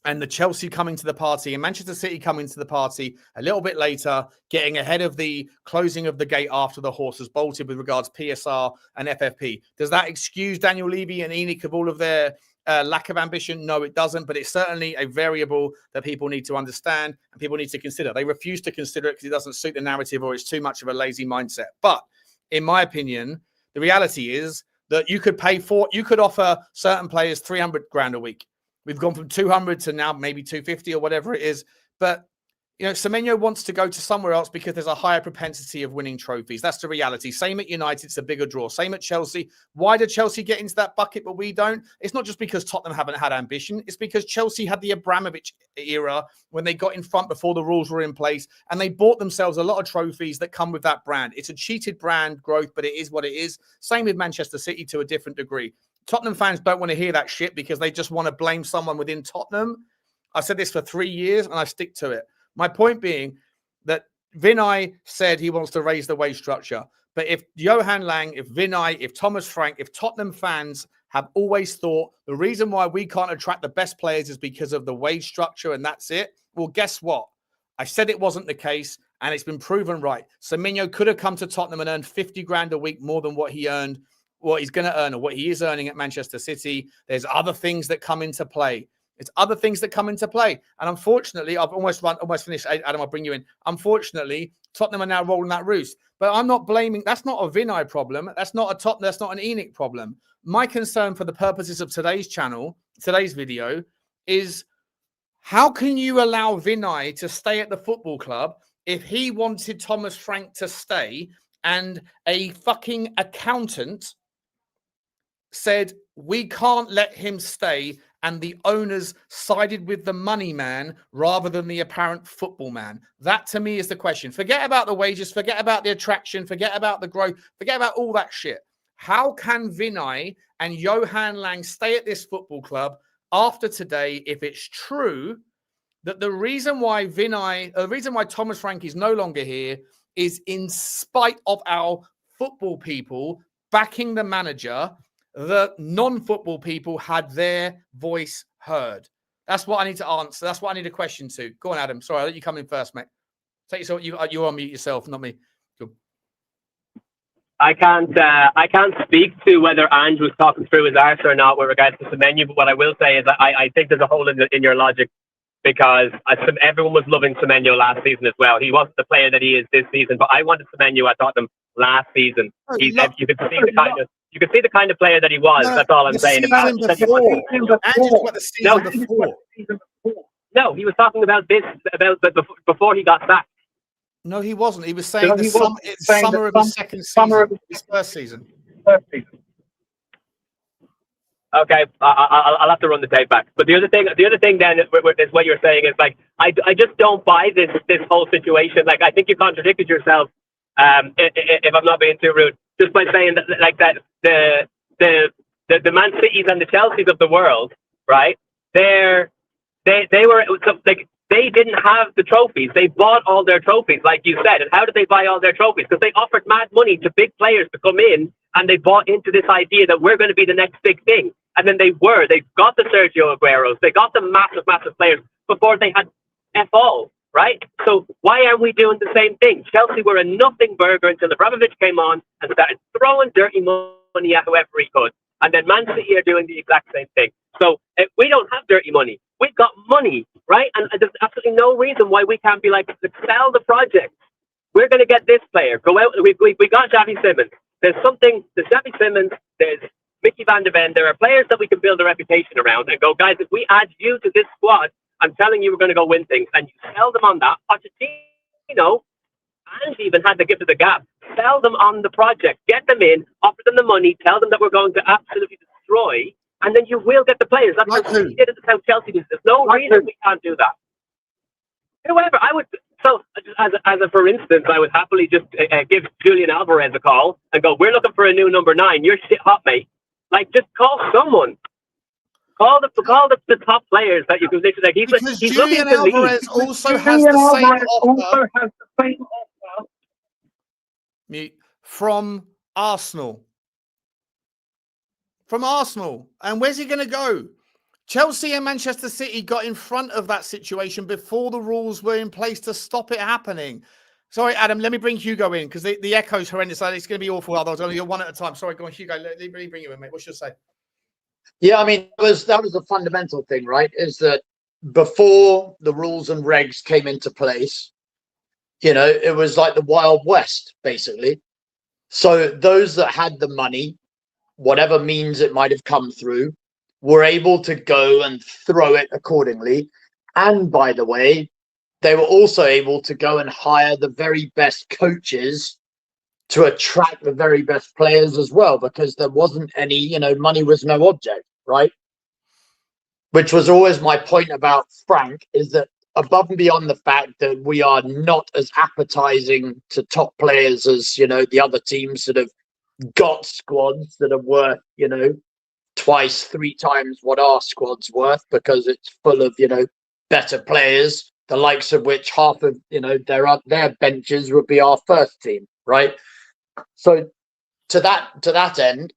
and the Chelsea coming to the party and Manchester City coming to the party a little bit later, getting ahead of the closing of the gate after the horse has bolted with regards PSR and FFP. Does that excuse Daniel Levy and ENIC of all of their lack of ambition? No, it doesn't, but it's certainly a variable that people need to understand and people need to consider. They refuse to consider it because it doesn't suit the narrative or it's too much of a lazy mindset. But in my opinion, the reality is that you could offer certain players 300 grand a week. We've gone from 200 to now maybe 250 or whatever it is. But, Semenyo wants to go to somewhere else because there's a higher propensity of winning trophies. That's the reality. Same at United, it's a bigger draw. Same at Chelsea. Why did Chelsea get into that bucket but we don't? It's not just because Tottenham haven't had ambition. It's because Chelsea had the Abramovich era when they got in front before the rules were in place and they bought themselves a lot of trophies that come with that brand. It's a cheated brand growth, but it is what it is. Same with Manchester City to a different degree. Tottenham fans don't want to hear that shit because they just want to blame someone within Tottenham. I've said this for 3 years and I stick to it. My point being that Vinay said he wants to raise the wage structure. But if Johan Lang, if Vinay, if Thomas Frank, if Tottenham fans have always thought the reason why we can't attract the best players is because of the wage structure and that's it, well, guess what? I said it wasn't the case and it's been proven right. Semenyo could have come to Tottenham and earned 50 grand a week more than what he earned, what he's going to earn or what he is earning at Manchester City. There's other things that come into play. It's other things that come into play. And unfortunately, I've almost finished. Adam, I'll bring you in. Unfortunately, Tottenham are now rolling that roost. But I'm not blaming. That's not a Vinay problem. That's not a Tottenham. That's not an ENIC problem. My concern for the purposes of today's channel, today's video, is how can you allow Vinay to stay at the football club if he wanted Thomas Frank to stay and a fucking accountant said we can't let him stay and the owners sided with the money man rather than the apparent football man? That to me is the question. Forget about the wages, forget about the attraction, forget about the growth, forget about all that shit. How can Vinay and Johan Lang stay at this football club after today if it's true that the reason why Thomas Frank is no longer here is in spite of our football people backing the manager, the non-football people had their voice heard? That's what I need to answer. That's what I need a question to. Go on, Adam. Sorry, I'll let you come in first, mate. Take yourself. You unmute yourself, not me. Cool. I can't speak to whether Ange was talking through his arse or not with regards to Semenyo, but what I will say is that I think there's a hole in your logic, because everyone was loving Semenyo last season as well. He wasn't the player that he is this season, but I wanted Semenyo at Tottenham last season. You could see the kind of player that he was. No, that's all I'm saying. No, he was talking about this before he got sacked. No, he wasn't. He was saying summer of his second season, his first season. Okay, I'll have to run the tape back. But the other thing then is what you're saying is like I just don't buy this whole situation. Like, I think you contradicted yourself. If I'm not being too rude, just by saying that the Man Cities and the Chelseas of the world, right? They didn't have the trophies. They bought all their trophies, like you said. And how did they buy all their trophies? Because they offered mad money to big players to come in, and they bought into this idea that we're going to be the next big thing. And then they got the Sergio Agueros, they got the massive players before they had F all, right? So why aren't we doing the same thing? Chelsea were a nothing burger until Abramovich came on and started throwing dirty money at whoever he could. And then Man City are doing the exact same thing. So we don't have dirty money. We've got money, right? And there's absolutely no reason why we can't be like, let's sell the project. We're going to get this player. Go out. We got Xavi Simons. There's Xavi Simons. There's Micky van de Ven. There are players that we can build a reputation around and go, guys, if we add you to this squad, I'm telling you we're going to go win things. And you sell them on that. Pochettino, and even had the gift of the gab. Sell them on the project. Get them in. Offer them the money. Tell them that we're going to absolutely destroy. And then you will get the players. That's how Chelsea did it. That's how Chelsea did it. There's no reason we can't do that. However, I would. So, as a for instance, I would happily just give Julian Alvarez a call and go, "We're looking for a new number 9. You're shit hot, mate. Like, just call someone. Call the top players that you can literally like." Because he's Julian looking to Alvarez also has the same offer from Arsenal. From Arsenal. And where's he going to go? Chelsea and Manchester City got in front of that situation before the rules were in place to stop it happening. Sorry, Adam, let me bring Hugo in because the echo's horrendous. It's going to be awful. Otherwise, only one at a time. Sorry, go on, Hugo. Let me bring you in, mate. What should I say? Yeah, I mean, that was the fundamental thing, right? Is that before the rules and regs came into place, it was like the Wild West, basically. So those that had the money, whatever means it might have come through, were able to go and throw it accordingly. And by the way, they were also able to go and hire the very best coaches to attract the very best players as well, because there wasn't any, money was no object, right? Which was always my point about Frank, is that above and beyond the fact that we are not as appetizing to top players as, the other teams that have got squads that are worth, twice, 3 times what our squad's worth, because it's full of, better players, the likes of which half of, their benches would be our first team, right? So to that end,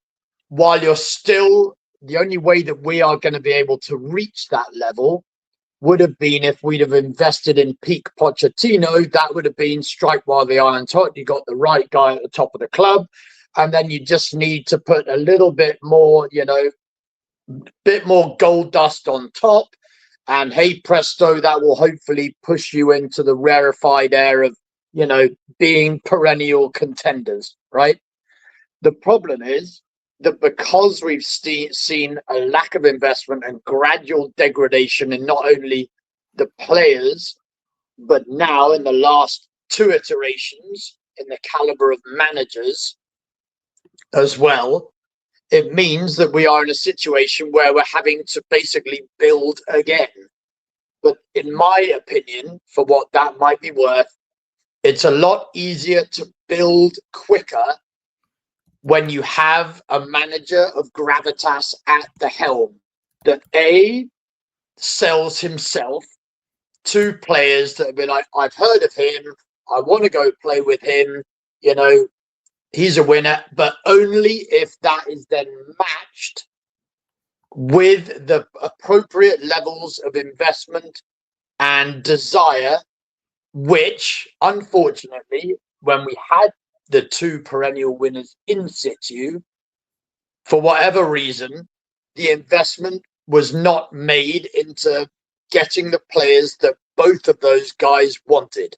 while you're still, the only way that we are going to be able to reach that level would have been if we'd have invested in peak Pochettino. That would have been strike while the iron's hot. You got the right guy at the top of the club. And then you just need to put a little bit more, bit more gold dust on top. And hey, presto, that will hopefully push you into the rarefied air of, being perennial contenders, right? The problem is that because we've seen a lack of investment and gradual degradation in not only the players, but now in the last 2 iterations in the caliber of managers as well, it means that we are in a situation where we're having to basically build again. But in my opinion, for what that might be worth, it's a lot easier to build quicker when you have a manager of gravitas at the helm that A, sells himself to players that have been like, I've heard of him, I want to go play with him, he's a winner, but only if that is then matched with the appropriate levels of investment and desire, which unfortunately, when we had the two perennial winners in situ, for whatever reason, the investment was not made into getting the players that both of those guys wanted.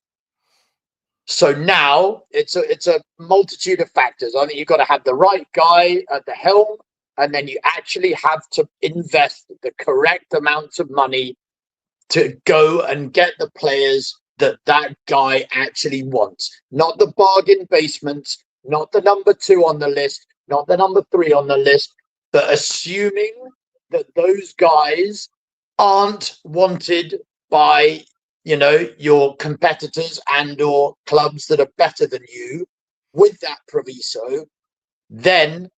So now it's a multitude of factors. I think you've got to have the right guy at the helm, and then you actually have to invest the correct amounts of money to go and get the players that guy actually wants. Not the bargain basements, not the number 2 on the list, not the number 3 on the list, but assuming that those guys aren't wanted by, your competitors and or clubs that are better than you, with that proviso, then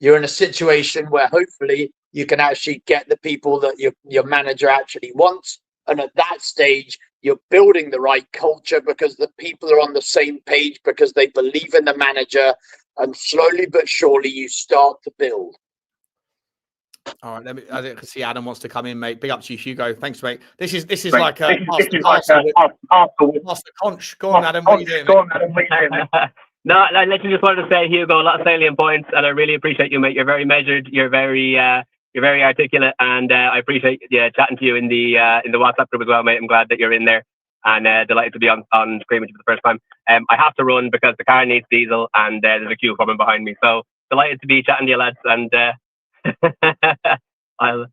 you're in a situation where hopefully you can actually get the people that your manager actually wants. And at that stage, you're building the right culture because the people are on the same page because they believe in the manager, and slowly but surely you start to build. All right, I can see Adam wants to come in, mate. Big up to you, Hugo. Thanks, mate. This is like a master conch. Go on, Adam. What are you doing? No, I literally just wanted to say, Hugo, a lot of salient points, and I really appreciate you, mate. You're very measured. You're very articulate, and I appreciate chatting to you in the WhatsApp group as well, mate. I'm glad that you're in there, and delighted to be on screen with you for the first time. I have to run because the car needs diesel, and there's a queue coming behind me. So delighted to be chatting to you, lads, and I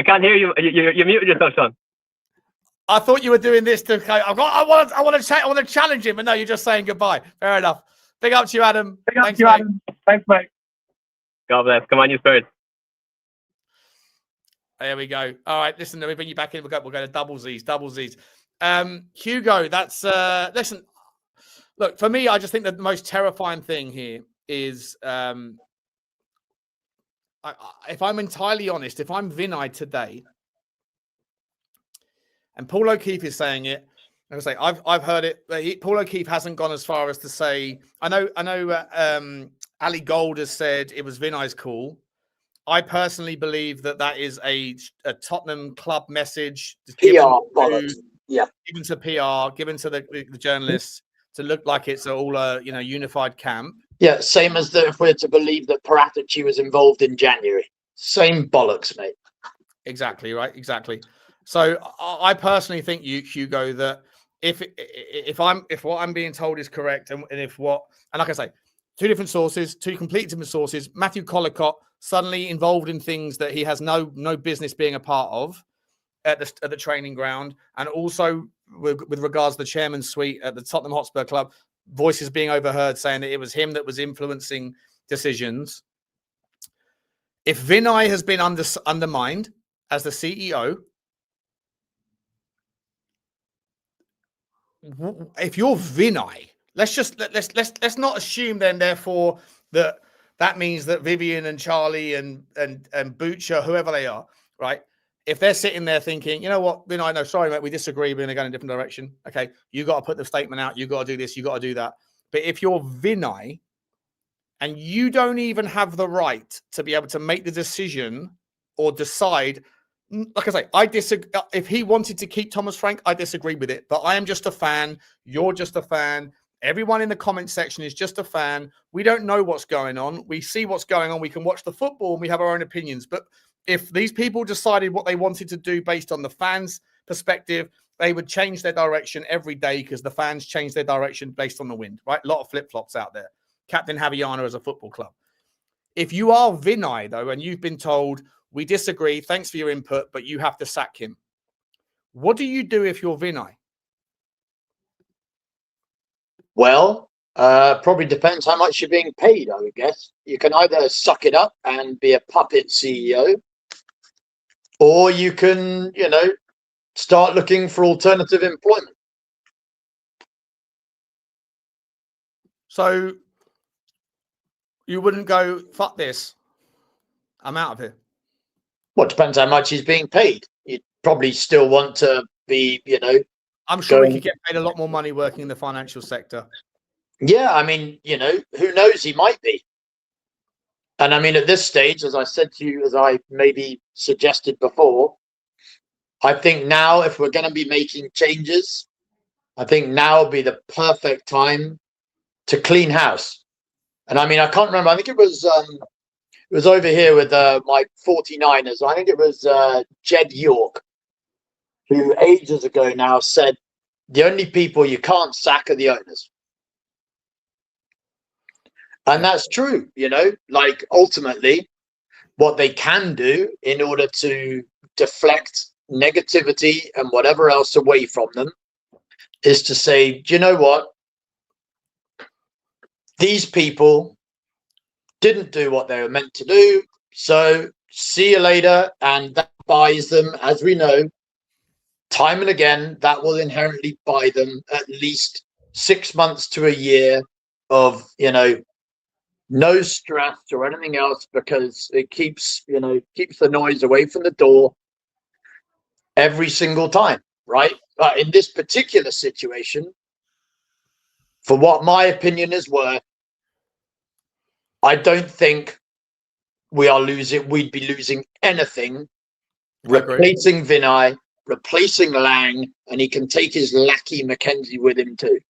can't hear you. You muted yourself, Sean. I thought you were doing this to. I want to challenge him, but no, you're just saying goodbye. Fair enough. Big up to you, Adam. Thanks, Adam. Thanks, mate. God bless. Come on, you Spurs. There we go. All right, listen, let me bring you back in. We'll go to double Z's. Hugo, that's listen. Look, for me, I just think that the most terrifying thing here is, if I'm entirely honest, if I'm Vinay today, and Paul O'Keefe is saying it, like I say, I've heard it. Paul O'Keefe hasn't gone as far as to say. I know. Ali Gold has said it was Vinay's call. I personally believe that is a Tottenham club message PR, given to PR, given to the journalists to look like it's all a unified camp. Yeah, same as if we're to believe that Paratici was involved in January. Same bollocks, mate. Exactly right. Exactly. So I personally think, Hugo, that if what I'm being told is correct, and like I say, two completely different sources. Matthew Collicott suddenly involved in things that he has no business being a part of at the training ground, and also with regards to the chairman's suite at the Tottenham Hotspur club, voices being overheard saying that it was him that was influencing decisions. If Vinay has been undermined as the CEO, if you're Vinay, let's not assume then therefore that means that Vivian and Charlie and Butcher, whoever they are, right? If they're sitting there thinking, you know what, Vinay, no, sorry, mate, we disagree, we're going to go in a different direction. Okay, you got to put the statement out, you got to do this, you got to do that. But if you're Vinay and you don't even have the right to be able to make the decision or decide, like I say, I disagree. If he wanted to keep Thomas Frank, I disagree with it. But I am just a fan. You're just a fan. Everyone in the comment section is just a fan. We don't know what's going on. We see what's going on. We can watch the football and we have our own opinions. But if these people decided what they wanted to do based on the fans' perspective, they would change their direction every day because the fans change their direction based on the wind, right? A lot of flip-flops out there. Captain Javiana as a football club. If you are Vinay, though, and you've been told, we disagree, thanks for your input, but you have to sack him. What do you do if you're Vinay? Well, probably depends how much you're being paid, I would guess. You can either suck it up and be a puppet CEO, or you can, start looking for alternative employment. So you wouldn't go, fuck this, I'm out of here. Well, it depends how much he's being paid. You'd probably still want to be, I'm sure he could get paid a lot more money working in the financial sector. Yeah, I mean, who knows? He might be. And I mean, at this stage, as I said to you, as I maybe suggested before, I think now if we're going to be making changes, I think now would be the perfect time to clean house. And I mean, I can't remember. I think it was over here with my 49ers. I think it was Jed York, who ages ago now said the only people you can't sack are the owners. And that's true, like ultimately what they can do in order to deflect negativity and whatever else away from them is to say, do you know what? These people didn't do what they were meant to do. So see you later. And that buys them, as we know, time and again, that will inherently buy them at least 6 months to a year of, no stress or anything else, because it keeps the noise away from the door every single time, right? But in this particular situation, for what my opinion is worth, I don't think we'd be losing anything replacing Vinay, replacing Lang, and he can take his lackey Mackenzie with him too.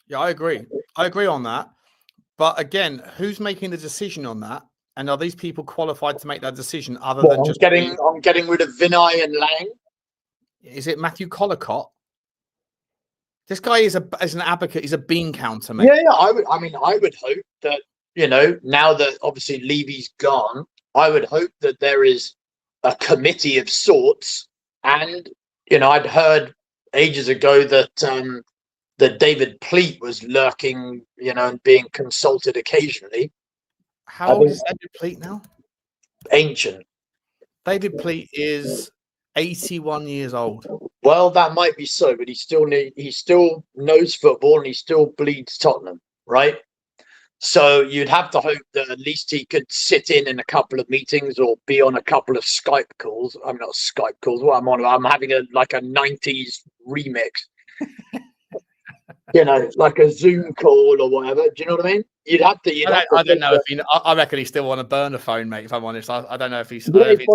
Yeah, I agree. I agree on that. But again, who's making the decision on that? And are these people qualified to make that decision other than just I'm getting rid of Vinay and Lang? Is it Matthew Collicott? This guy is an advocate. He's a bean counter, mate. Yeah. I would hope that, now that obviously Levy's gone, I would hope that there is a committee of sorts. And, I'd heard ages ago that that David Pleat was lurking, and being consulted occasionally. How old is David Pleat now? Ancient. David Pleat is 81 years old. Well, that might be so, but he still knows football and he still bleeds Tottenham, right? So you'd have to hope that at least he could sit in a couple of meetings or be on a couple of Skype calls. I'm not Skype calls. What I'm on, I'm having a 90s remix. Like a Zoom call or whatever. Do you know what I mean? You'd have to. I don't know if I reckon he's still on a burner phone, mate. If I'm honest, I don't know if he's. Yeah, he's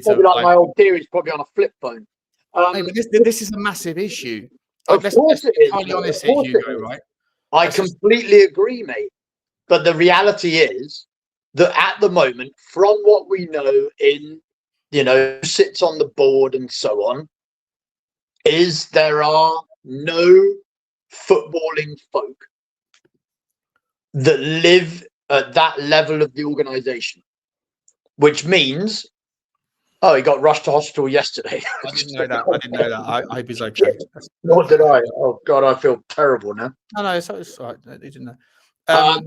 probably like my old dear. He's probably on a flip phone. But this is a massive issue. Of course it is. Entirely honest here, Hugo, right? I completely agree, mate. But the reality is that at the moment, from what we know in, who sits on the board and so on, is there are no footballing folk that live at that level of the organization, which means, he got rushed to hospital yesterday. I didn't know that. I hope he's okay. Nor did I. Oh God, I feel terrible now. No, it's all right. I didn't know.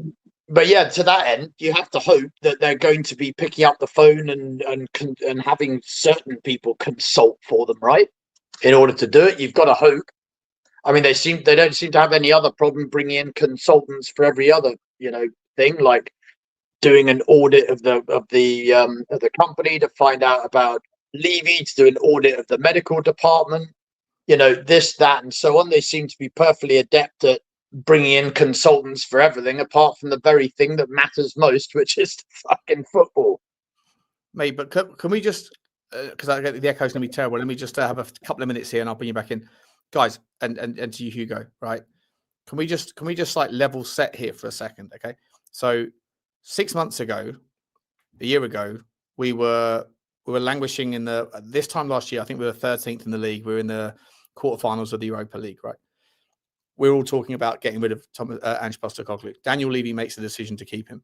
But yeah, to that end, you have to hope that they're going to be picking up the phone and having certain people consult for them, right? In order to do it, you've got to hope. I mean, they don't seem to have any other problem bringing in consultants for every other, thing, like doing an audit of the company to find out about Levy, to do an audit of the medical department, this, that, and so on. They seem to be perfectly adept at bringing in consultants for everything, apart from the very thing that matters most, which is fucking football. Mate, but can we just, because I get the echo's going to be terrible, let me just have a couple of minutes here and I'll bring you back in. Guys, and to you, Hugo, right? Can we just like level set here for a second, okay? So 6 months ago, a year ago, we were languishing in this time last year. I think we were 13th in the league. We were in the quarterfinals of the Europa League, right? We're all talking about getting rid of Ange Postecoglou. Daniel Levy makes the decision to keep him.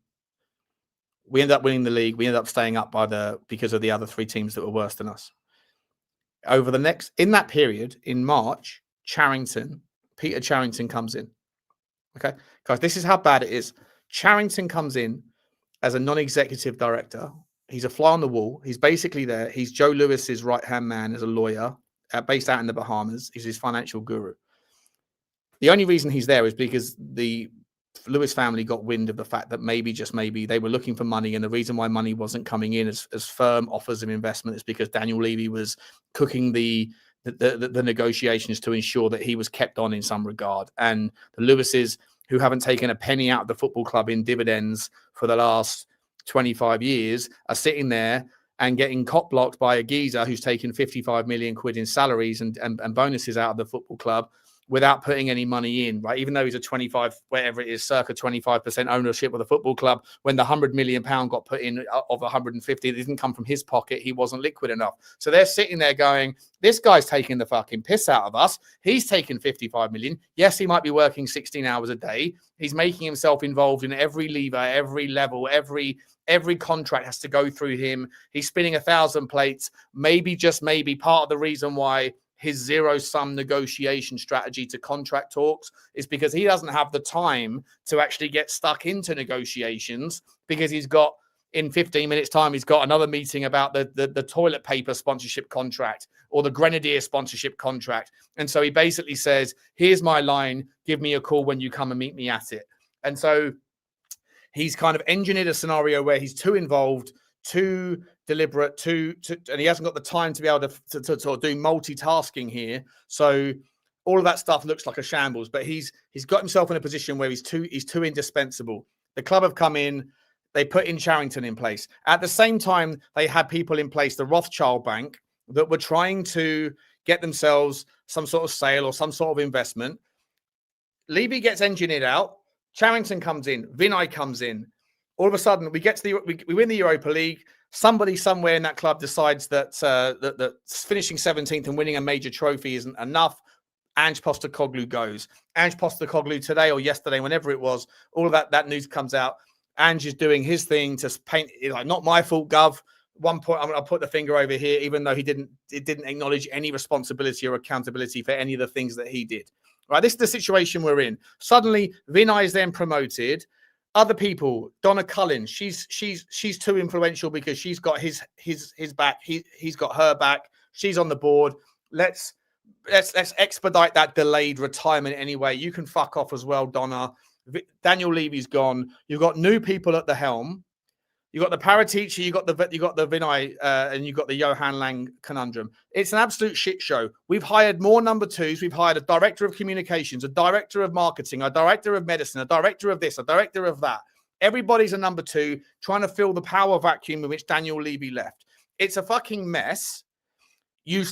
We ended up winning the league. We ended up staying up because of the other three teams that were worse than us. In that period, in March, Peter Charrington comes in. Okay, guys, this is how bad it is. Charrington comes in as a non-executive director. He's a fly on the wall. He's basically there. He's Joe Lewis's right-hand man as a lawyer, based out in the Bahamas. He's his financial guru. The only reason he's there is because the Lewis family got wind of the fact that maybe, just maybe, they were looking for money, and the reason why money wasn't coming in as firm offers of investment is because Daniel Levy was cooking the negotiations to ensure that he was kept on in some regard. And the Lewises, who haven't taken a penny out of the football club in dividends for the last 25 years, are sitting there and getting cop blocked by a geezer who's taken 55 million quid in salaries and bonuses out of the football club, without putting any money in, right? Even though he's a 25, whatever it is, circa 25% ownership of the football club, when the £100 million got put in of 150, it didn't come from his pocket. He wasn't liquid enough. So they're sitting there going, this guy's taking the fucking piss out of us. He's taking 55 million. Yes, he might be working 16 hours a day. He's making himself involved in every lever, every level, every contract has to go through him. He's spinning 1,000 plates. Maybe, just maybe, part of the reason why his zero-sum negotiation strategy to contract talks is because he doesn't have the time to actually get stuck into negotiations, because he's got, in 15 minutes time, he's got another meeting about the toilet paper sponsorship contract or the Grenadier sponsorship contract. And so he basically says, here's my line, give me a call when you come and meet me at it. And so he's kind of engineered a scenario where he's too involved, too deliberate, and he hasn't got the time to be able to sort of do multitasking here. So all of that stuff looks like a shambles, but he's got himself in a position where he's too indispensable. The club have come in, they put in Charrington in place. At the same time, they had people in place, the Rothschild Bank, that were trying to get themselves some sort of sale or some sort of investment. Levy gets engineered out. Charrington comes in. Vinay comes in. All of a sudden, we win the Europa League. Somebody somewhere in that club decides that that finishing 17th and winning a major trophy isn't enough. Ange Postecoglou goes. Ange Postecoglou today or yesterday, whenever it was, all of that news comes out. Ange is doing his thing to paint, like, not my fault, Gov. One point, I'll put the finger over here, even though it didn't acknowledge any responsibility or accountability for any of the things that he did. Right, this is the situation we're in. Suddenly, Vinay is then promoted. Other people, Donna Cullen, she's too influential because she's got his back. He's got her back. She's on the board. Let's expedite that delayed retirement anyway. You can fuck off as well, Donna. Daniel Levy's gone. You've got new people at the helm. You got the Paratici, you got the Vinay, and you got the Johan Lang conundrum. It's an absolute shit show. We've hired more number twos. We've hired a director of communications, a director of marketing, a director of medicine, a director of this, a director of that. Everybody's a number two trying to fill the power vacuum in which Daniel Levy left. It's a fucking mess. You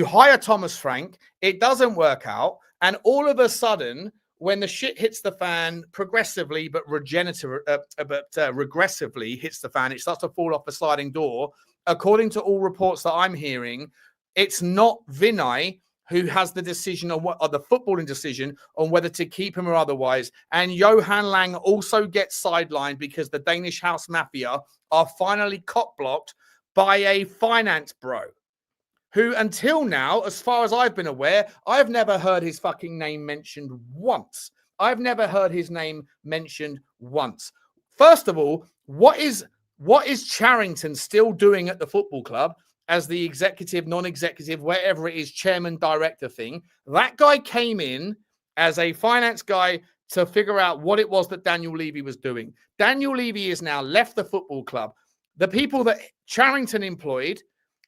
hire Thomas Frank. It doesn't work out, and all of a sudden, when the shit hits the fan progressively, but regressively hits the fan, it starts to fall off the sliding door. According to all reports that I'm hearing, it's not Vinay who has the decision on the footballing decision on whether to keep him or otherwise. And Johan Lang also gets sidelined because the Danish house mafia are finally cock-blocked by a finance bro, who until now, as far as I've been aware, I've never heard his fucking name mentioned once. I've never heard his name mentioned once. First of all, what is Charrington still doing at the football club as the executive, non-executive, wherever it is, chairman, director thing? That guy came in as a finance guy to figure out what it was that Daniel Levy was doing. Daniel Levy has now left the football club. The people that Charrington employed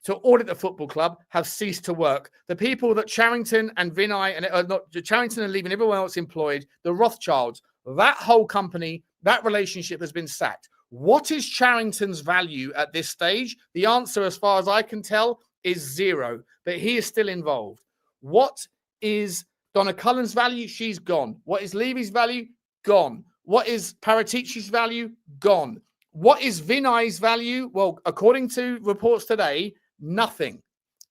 to audit the football club have ceased to work. The people that Charrington and Vinay and Charrington and Levy and everyone else employed, the Rothschilds, that whole company, that relationship has been sacked. What is Charrington's value at this stage? The answer, as far as I can tell, is zero, but he is still involved. What is Donna Cullen's value? She's gone. What is Levy's value? Gone. What is Paratici's value? Gone. What is Vinay's value? Well, according to reports today, nothing.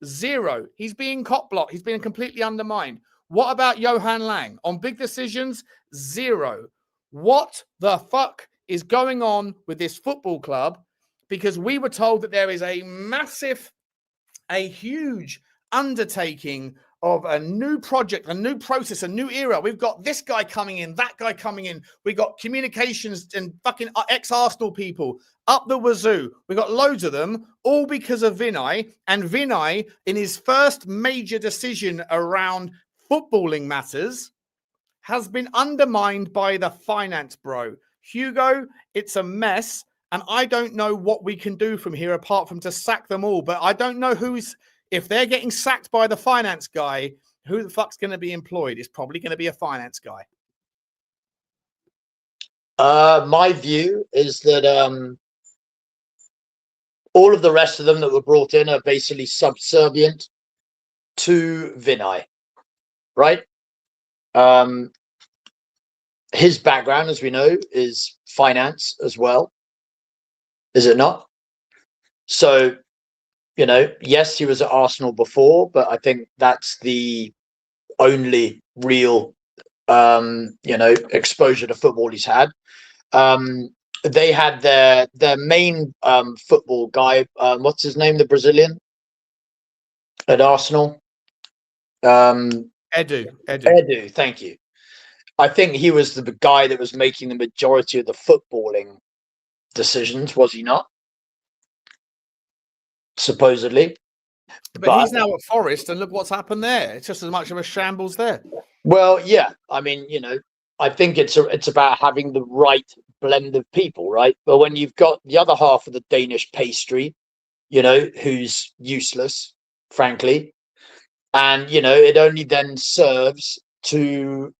Zero. He's being cock-blocked. He's being completely undermined. What about Johan Lang? On big decisions, zero. What the fuck is going on with this football club? Because we were told that there is a huge undertaking of a new project, a new process, a new era. We've got this guy coming in, that guy coming in. We got communications and fucking ex-Arsenal people up the wazoo. We got loads of them, all because of Vinay. And Vinay, in his first major decision around footballing matters, has been undermined by the finance bro. Hugo, it's a mess. And I don't know what we can do from here apart from to sack them all. But I don't know if they're getting sacked by the finance guy, who the fuck's going to be employed? It's probably going to be a finance guy. My view is that all of the rest of them that were brought in are basically subservient to Vinay, right? His background, as we know, is finance as well, is it not? So, you know, yes, he was at Arsenal before, but I think that's the only real, you know, exposure to football he's had. They had their main football guy, what's his name, the Brazilian at Arsenal? Edu, thank you. I think he was the guy that was making the majority of the footballing decisions, was he not? Supposedly. But he's now at Forest, and look what's happened there. It's just as much of a shambles there. Well, yeah. I mean, you know, I think it's about having the right blend of people, right? But when you've got the other half of the Danish pastry, you know, who's useless, frankly, and, you know, it only then serves to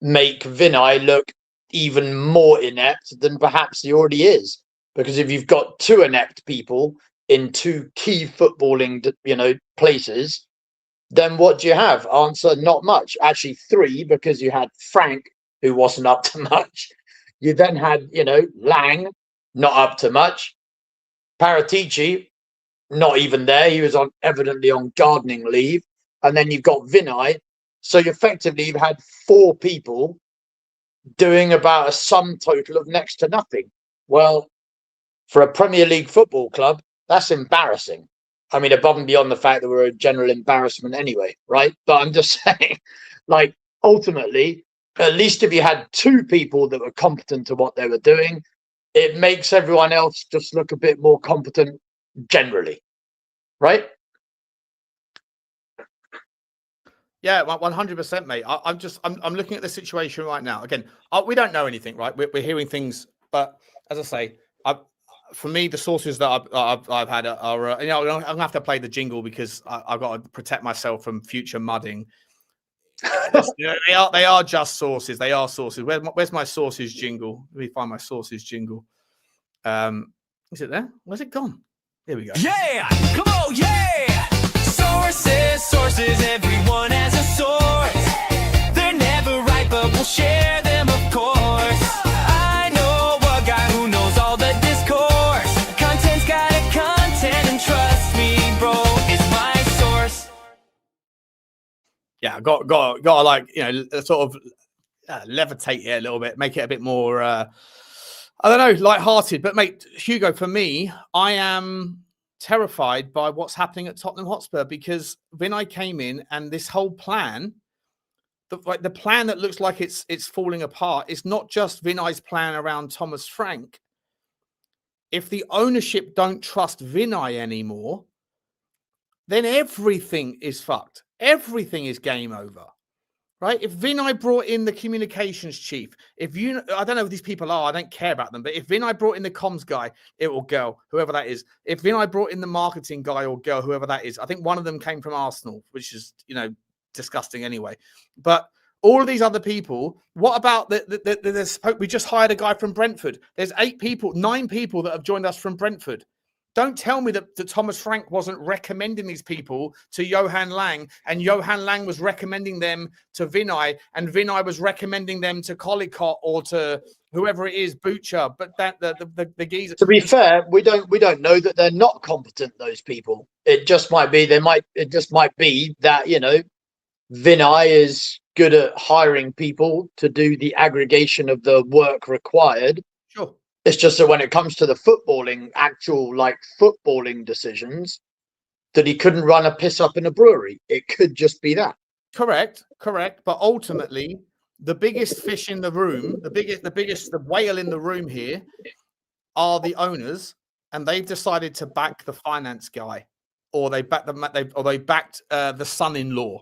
make Vinay look even more inept than perhaps he already is. Because if you've got two inept people in two key footballing, you know, places, then what do you have? Answer, not much. Actually, three, because you had Frank, who wasn't up to much. You then had, you know, Lang, not up to much. Paratici, not even there. He was evidently on gardening leave. And then you've got Vinay. So effectively, you've had four people doing about a sum total of next to nothing. Well, for a Premier League football club, that's embarrassing. I mean, above and beyond the fact that we're a general embarrassment anyway, right? But I'm just saying, like, ultimately, at least if you had two people that were competent to what they were doing, it makes everyone else just look a bit more competent generally, right? Yeah, 100%, mate. I'm looking at the situation right now. Again, we don't know anything, right? We're hearing things, but as I say, for me, the sources that I've had are you know, I'm gonna have to play the jingle because I've got to protect myself from future mudding. They are just sources. They are sources. Where's my sources jingle? Let me find my sources jingle. Is it there? Where's it gone? Here we go. Yeah, come on, yeah. Sources, everyone has a source. They're never right, but we'll share them, of course. I know a guy who knows all the discourse. Content's got a content, and trust me, bro, it's my source. Yeah, got to, like, you know, sort of levitate it a little bit, make it a bit more, I don't know, lighthearted. But mate, Hugo, for me, I am terrified by what's happening at Tottenham Hotspur, because Vinay came in and this whole plan, the plan that looks like it's falling apart, is not just Vinay's plan around Thomas Frank. If the ownership don't trust Vinay anymore, then everything is fucked. Everything is game over. Right? If Vinay brought in the communications chief, I don't know who these people are, I don't care about them, but if Vinay brought in the comms guy, it will go, whoever that is. If Vinay brought in the marketing guy or girl, whoever that is, I think one of them came from Arsenal, which is, you know, disgusting anyway. But all of these other people, what about we just hired a guy from Brentford. There's 9 people that have joined us from Brentford. Don't tell me that Thomas Frank wasn't recommending these people to Johan Lang, and Johan Lang was recommending them to Vinay, and Vinay was recommending them to Collicott or to whoever it is, Butcher. But that the geezer. To be fair, we don't know that they're not competent. Those people. It just might be. It just might be that, you know, Vinay is good at hiring people to do the aggregation of the work required. Sure. It's just that when it comes to the footballing decisions, that he couldn't run a piss up in a brewery. It could just be that. Correct. But ultimately, the biggest fish in the room, the whale in the room here are the owners, and they've decided to back the finance guy, or they backed the son-in-law.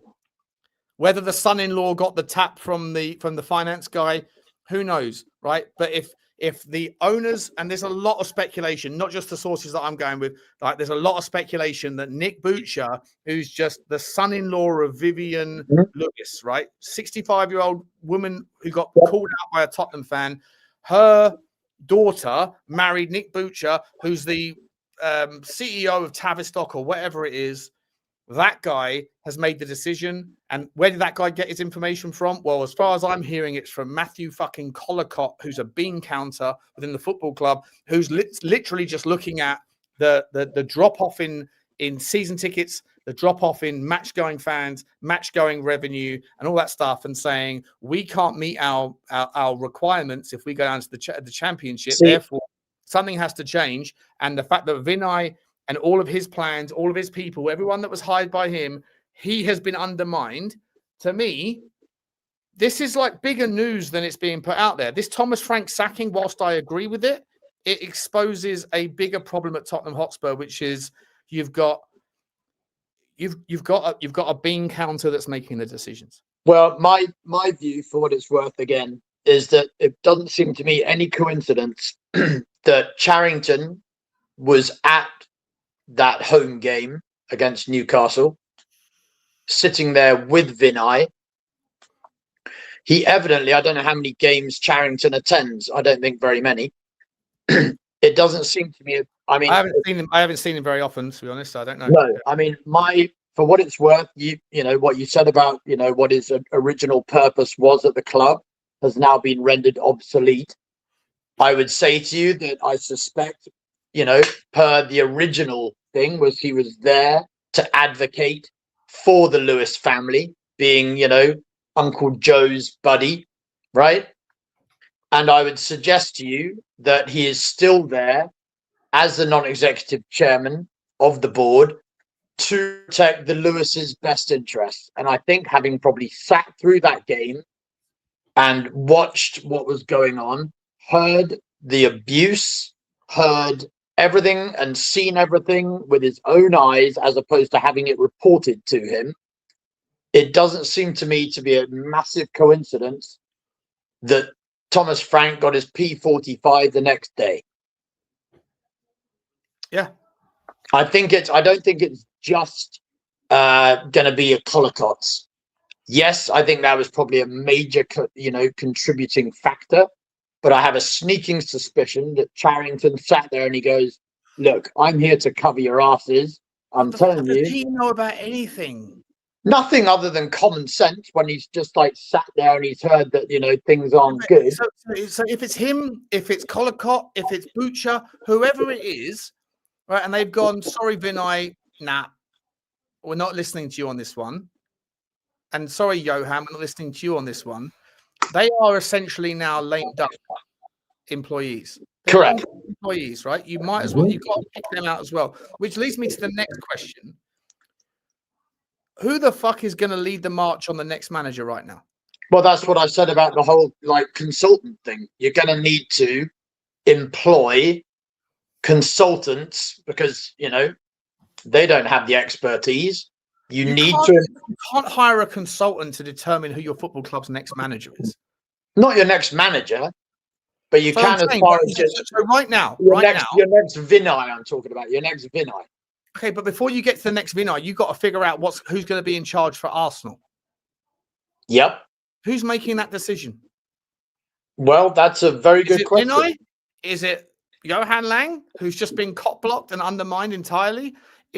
Whether the son-in-law got the tap from the finance guy, who knows, right? But if the owners, and there's a lot of speculation, not just the sources that I'm going with, like there's a lot of speculation that Nick Butcher, who's just the son-in-law of Vivian Lewis, right? 65-year-old woman who got called out by a Tottenham fan, her daughter married Nick Butcher, who's the CEO of Tavistock or whatever it is. that guy has made the decision. And where did that guy get his information from? Well, as far as I'm hearing, it's from Matthew fucking Collicott, who's a bean counter within the football club, who's literally just looking at the drop-off in season tickets, the drop-off in match-going fans, match-going revenue, and all that stuff, and saying, we can't meet our requirements if we go down to the championship. Therefore, something has to change. And the fact that Vinay and all of his plans, all of his people, everyone that was hired by him, he has been undermined. To me, this is like bigger news than it's being put out there. This Thomas Frank sacking, whilst I agree with it, it exposes a bigger problem at Tottenham Hotspur, which is you've got a bean counter that's making the decisions. Well, my view, for what it's worth, again, is that it doesn't seem to me any coincidence that Charrington was at that home game against Newcastle, sitting there with Vinay. He evidently, I don't know how many games Charrington attends. I don't think very many. It doesn't seem to me. I mean, I haven't seen him very often, to be honest. I don't know. No, I mean, for what it's worth, you know what you said about what his original purpose was at the club has now been rendered obsolete. I would say to you that I suspect, per the original thing, was he was there to advocate for the Lewis family, being Uncle Joe's buddy, right? And I would suggest to you that he is still there as the non-executive chairman of the board to protect the Lewis's best interests. And I think, having probably sat through that game and watched what was going on, heard the abuse, heard everything and seen everything with his own eyes, as opposed to having it reported to him, it doesn't seem to me to be a massive coincidence that Thomas Frank got his P45 the next day. Yeah. I don't think it's just going to be a Collicott's. Yes, I think that was probably a major, contributing factor. But I have a sneaking suspicion that Charrington sat there and he goes, "Look, I'm here to cover your asses. I'm telling you." Does he know about anything? Nothing other than common sense, when he's just sat there and he's heard that, things aren't good. So if it's him, if it's Collicott, if it's Butcher, whoever it is, right, and they've gone, sorry, Vinay, nah, we're not listening to you on this one. And sorry, Johan, we're not listening to you on this one. They are essentially now lame duck employees. They're Correct. Employees, right? You might as well, you've got to pick them out as well. Which leads me to the next question. Who the fuck is going to lead the march on the next manager right now? Well, that's what I said about the whole consultant thing. You're going to need to employ consultants because, they don't have the expertise. You can't hire a consultant to determine who your football club's next manager is. Not your next manager, but you can as far as just... So right now, your next Vinay, I'm talking about. Your next Vinay. Okay, but before you get to the next Vinay, you've got to figure out who's going to be in charge for Arsenal. Yep. Who's making that decision? Well, that's a very good question. Vinay? Is it Johan Lang, who's just been cop-blocked and undermined entirely?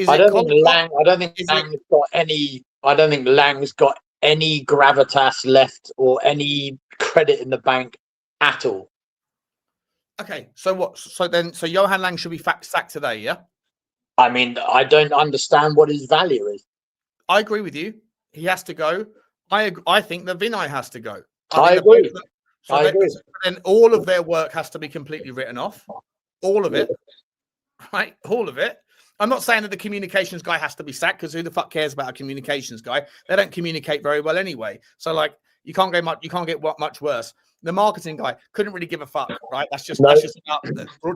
I don't think Lang's got any gravitas left or any credit in the bank at all. Okay, so what? So Johan Lang should be sacked today, yeah? I mean, I don't understand what his value is. I agree with you. He has to go. I think that Vinay has to go. I agree. And all of their work has to be completely written off. All of it. Right? All of it. I'm not saying that the communications guy has to be sacked, because who the fuck cares about a communications guy? They don't communicate very well anyway. So you can't get much worse. The marketing guy couldn't really give a fuck, right? That's just about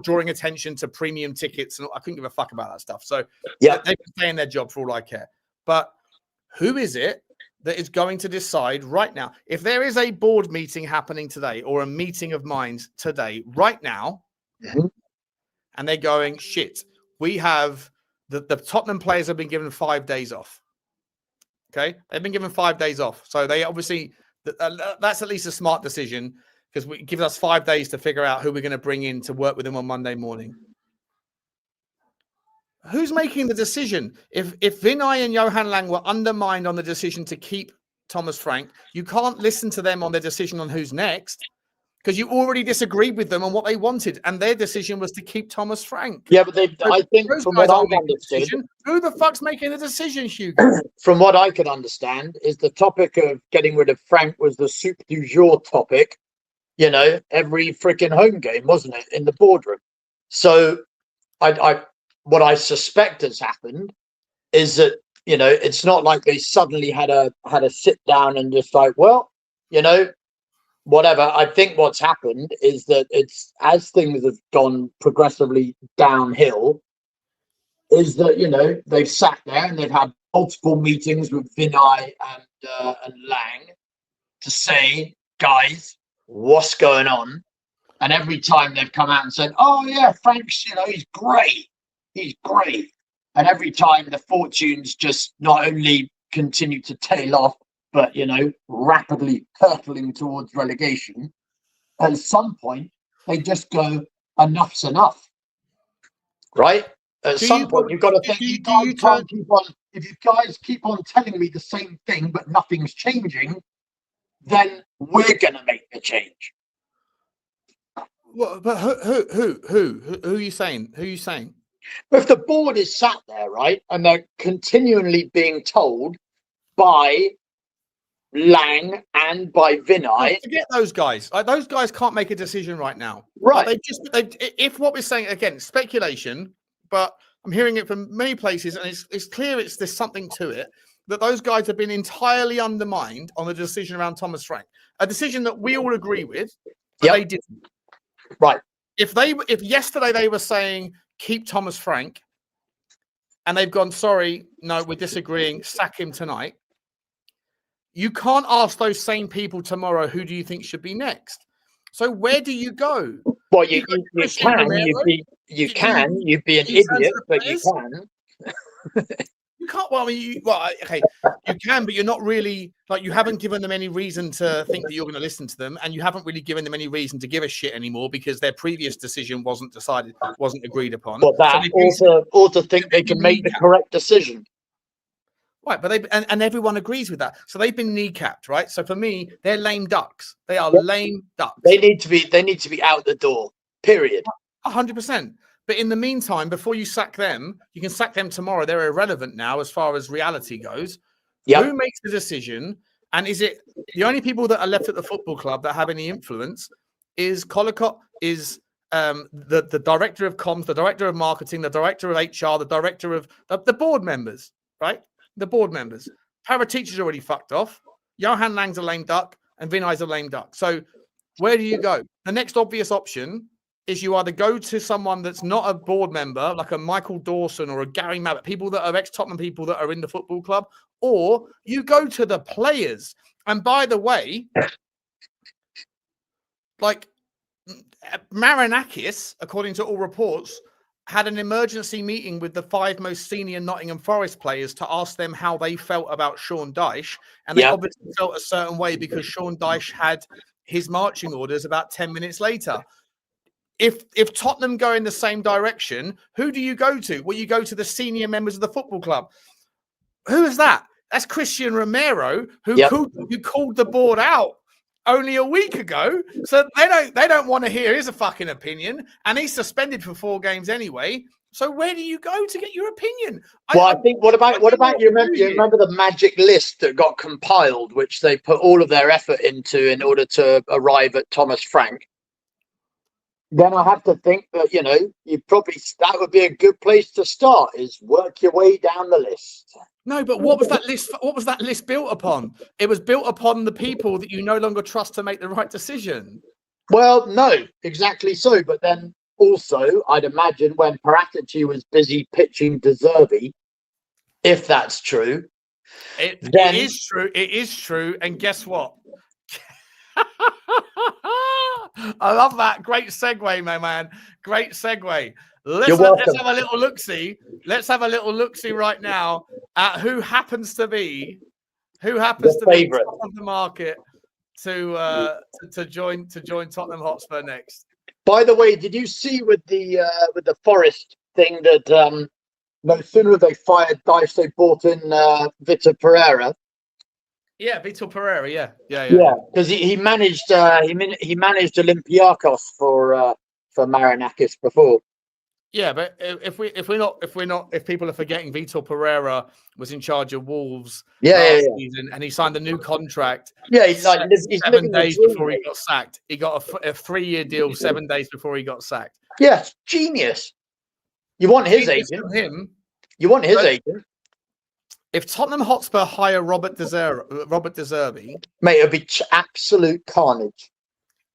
drawing attention to premium tickets, and I couldn't give a fuck about that stuff. So they can stay in their job for all I care. But who is it that is going to decide right now? If there is a board meeting happening today, or a meeting of minds today, right now, and they're going, shit, we have the Tottenham players have been given 5 days off. Okay, they've been given 5 days off, so they obviously. That's at least a smart decision, because it gives us 5 days to figure out who we're going to bring in to work with them on Monday morning. who's making the decision? If Vinay and Johan Lang were undermined on the decision to keep Thomas Frank, you can't listen to them on their decision on who's next, because you already disagreed with them on what they wanted, and their decision was to keep Thomas Frank. Yeah, but So I think those from guys what aren't I've making the understood, decision. Who the fuck's making the decision, Hugo? from what I can understand, is the topic of getting rid of Frank was the soup du jour topic, every freaking home game, wasn't it, in the boardroom? So what I suspect has happened is that, it's not like they suddenly had a sit down and just like, well, whatever. I think what's happened is that it's, as things have gone progressively downhill, is that, they've sat there and they've had multiple meetings with Vinay and Lang to say, guys, what's going on? And every time they've come out and said, oh yeah, Frank's, he's great. He's great. And every time the fortunes just not only continue to tail off, but, rapidly hurtling towards relegation, at some point, they just go, enough's enough. Right? At some point, you've got to think, you guys can't keep on, if you guys keep on telling me the same thing, but nothing's changing, then we're going to make the change. Well, but who are you saying? Who are you saying? If the board is sat there, right, and they're continually being told by Lang and by Vinay, forget those guys. Like, those guys can't make a decision right now. Right? Like, if what we're saying, again, speculation, but I'm hearing it from many places, and it's clear there's something to it, that those guys have been entirely undermined on the decision around Thomas Frank, a decision that we all agree with, but they didn't. Right. If yesterday they were saying keep Thomas Frank, and they've gone, sorry, no, we're disagreeing, sack him tonight, you can't ask those same people tomorrow, who do you think should be next? So where do you go? Well, you can. You'd be an idiot, but you can. You can't. Well, I mean, okay, you can, but you're not really, like, you haven't given them any reason to think that you're going to listen to them, and you haven't really given them any reason to give a shit anymore, because their previous decision wasn't agreed upon. Well, that or to think they can make the correct decision. Right, but and everyone agrees with that. So they've been kneecapped, right? So for me, they're lame ducks. They are lame ducks. They need to be out the door. Period. 100%. But in the meantime, before you sack them, you can sack them tomorrow. They're irrelevant now as far as reality goes. Yep. Who makes the decision? And is it the only people that are left at the football club that have any influence? Is Collicott, is the director of comms, the director of marketing, the director of HR, the director of the board members, right? The board members. Para-teacher's already fucked off. Johan Lang's a lame duck, and Vinay's a lame duck. So where do you go? The next obvious option is you either go to someone that's not a board member, like a Michael Dawson or a Gary Mabbutt, people that are ex-Tottenham people that are in the football club, or you go to the players. And by the way, like, Marinakis, according to all reports, had an emergency meeting with the 5 most senior Nottingham Forest players to ask them how they felt about Sean Dyche. And they obviously felt a certain way because Sean Dyche had his marching orders about 10 minutes later. If Tottenham go in the same direction, who do you go to? Well, you go to the senior members of the football club. Who is that? That's Christian Romero, who called the board out only a week ago. So they don't want to hear his fucking opinion, and he's suspended for 4 games anyway. So where do you go to get your opinion? I think what about you remember the magic list that got compiled, which they put all of their effort into in order to arrive at Thomas Frank? Then I have to think that, that would be a good place to start, is work your way down the list. No, but what was that list? What was that list built upon? It was built upon the people that you no longer trust to make the right decision. Well, no, exactly so. But then also, I'd imagine when Paratici was busy pitching De Zerbi, if that's true, it is true. It is true. And guess what? I love that. Great segue, my man. Great segue. Let's have a little look-see. Let's have a little look-see right now at who happens to be top of the market to join Tottenham Hotspur next. By the way, did you see with the Forest thing that no sooner have they fired Dice, they brought in Vitor Pereira. Yeah, Vitor Pereira. Yeah. Because he managed he managed Olympiacos for Marinakis before. Yeah, but if people are forgetting, Vitor Pereira was in charge of Wolves last season, and he signed a new contract. Yeah, he's he's 7 days before he got sacked. He got a 3-year deal 7 days before he got sacked. Yeah, genius. You want his agent? Him. You want his agent? If Tottenham Hotspur hire Robert De Zerbi, mate, it'll be absolute carnage.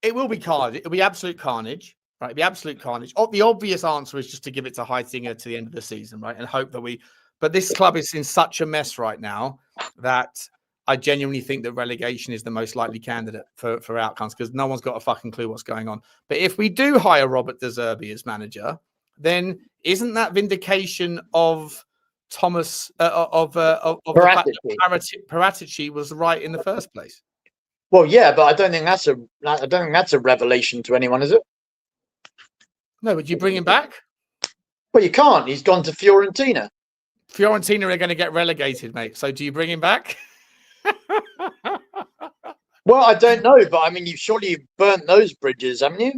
It will be carnage. It'll be absolute carnage. Right, it'd be absolute carnage. The obvious answer is just to give it to Heitinger to the end of the season, right, and hope that we. But this club is in such a mess right now that I genuinely think that relegation is the most likely candidate for outcomes because no one's got a fucking clue what's going on. But if we do hire Robert De Zerbi as manager, then isn't that vindication of Thomas Paratici was right in the first place? Well, yeah, but I don't think that's a revelation to anyone, is it? No, would you bring him back? Well, you can't. He's gone to Fiorentina. Fiorentina are going to get relegated, mate. So do you bring him back? Well, I don't know, but I mean, you've burnt those bridges, haven't you?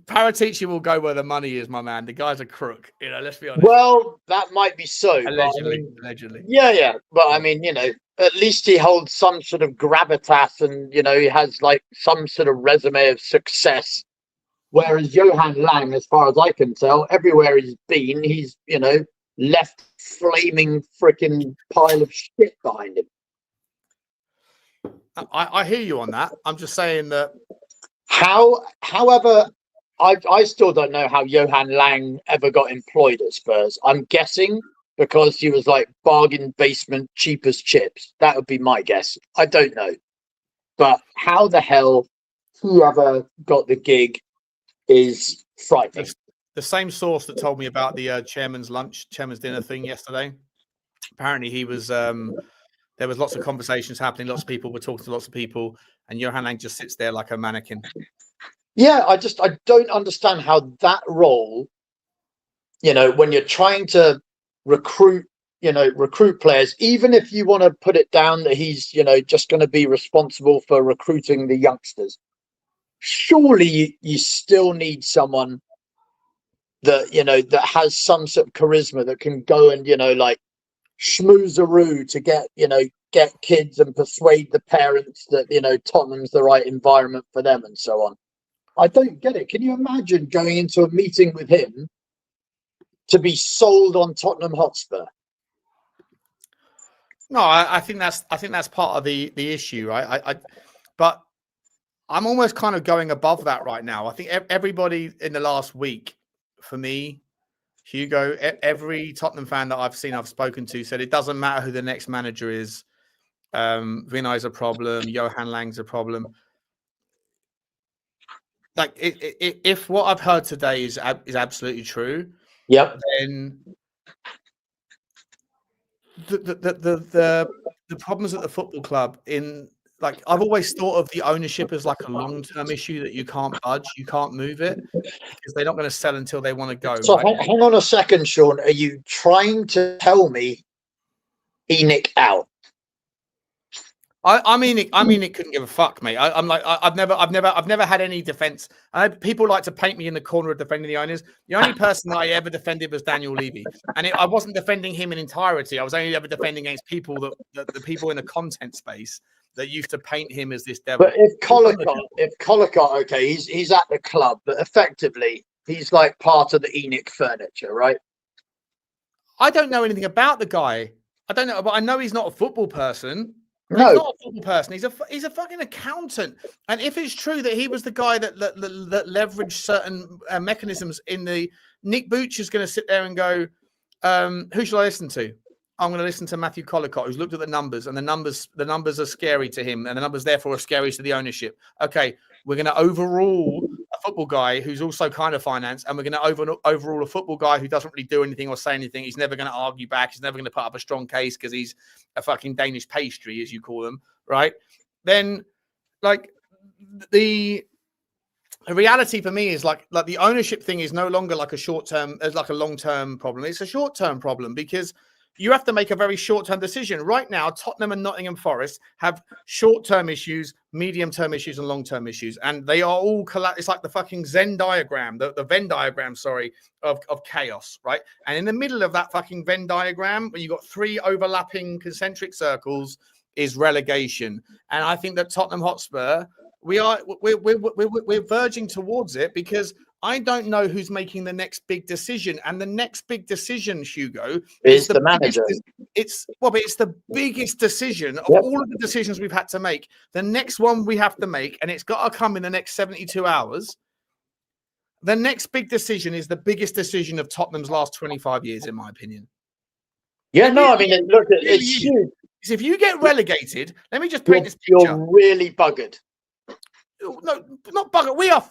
Paratici will go where the money is, my man. The guy's a crook. Let's be honest. Well, that might be so. Allegedly. Yeah. But I mean, at least he holds some sort of gravitas and, he has like some sort of resume of success. Whereas Johan Lang, as far as I can tell, everywhere he's been, he's, left flaming freaking pile of shit behind him. I hear you on that. I'm just saying that. However, I still don't know how Johan Lang ever got employed at Spurs. I'm guessing because he was like bargain basement, cheap as chips. That would be my guess. I don't know. But how the hell he ever got the gig is frightening. The same source that told me about the chairman's dinner thing yesterday. Apparently he was, there was lots of conversations happening. Lots of people were talking to lots of people and Johan Lang just sits there like a mannequin. Yeah, I don't understand how that role, when you're trying to recruit players, even if you want to put it down that he's, just going to be responsible for recruiting the youngsters, surely you still need someone that, that has some sort of charisma that can go and, like schmoozeroo to get kids and persuade the parents that, Tottenham's the right environment for them and so on. I don't get it. Can you imagine going into a meeting with him to be sold on Tottenham Hotspur? No, I think that's part of the issue, right? But I'm almost kind of going above that right now. I think everybody in the last week, for me, Hugo, every Tottenham fan that I've spoken to said it doesn't matter who the next manager is. Vinay's a problem. Johan Lang's a problem. Like if what I've heard today is absolutely true, then the problems at the football club I've always thought of the ownership as like a long-term issue that you can't budge, you can't move it because they're not going to sell until they want to go. So right? hang on a second, Sean. Are you trying to tell me ENIC out? I mean, it couldn't give a fuck, mate. I've never had any defense. People like to paint me in the corner of defending the owners. The only person that I ever defended was Daniel Levy, and I wasn't defending him in entirety. I was only ever defending against people the people in the content space that used to paint him as this devil. But if Collicott, okay, he's at the club, but effectively he's like part of the ENIC furniture, right? I don't know anything about the guy. I don't know, but I know he's not a football person. No. He's not a football person. He's a fucking accountant. And if it's true that he was the guy that leveraged certain mechanisms in the Nick Booch is going to sit there and go, who shall I listen to? I'm going to listen to Matthew Collicott, who's looked at the numbers, and the numbers are scary to him, and the numbers therefore are scary to the ownership. Okay, we're going to overrule a football guy who's also kind of finance, and we're going to overrule a football guy who doesn't really do anything or say anything. He's never going to argue back. He's never going to put up a strong case because he's a fucking Danish pastry, as you call them, right? Then, like, the the reality for me is like the ownership thing is no longer like a short-term, as like a long-term problem. It's a short-term problem because you have to make a very short-term decision. Right now, Tottenham and Nottingham Forest have short-term issues, medium-term issues, and long-term issues. And they are all, it's like the fucking Venn diagram, the Venn diagram, sorry, of chaos, right? And in the middle of that fucking Venn diagram, when you've got three overlapping concentric circles, is relegation. And I think that Tottenham Hotspur, we're verging towards it because I don't know who's making the next big decision. And the next big decision, Hugo, is the manager. It's the biggest decision of all of the decisions we've had to make. The next one we have to make, and it's got to come in the next 72 hours. The next big decision is the biggest decision of Tottenham's last 25 years, in my opinion. Yeah, no, I mean, look, it's huge. If you get relegated, let me just paint this picture. You're really buggered. No, not buggered. We are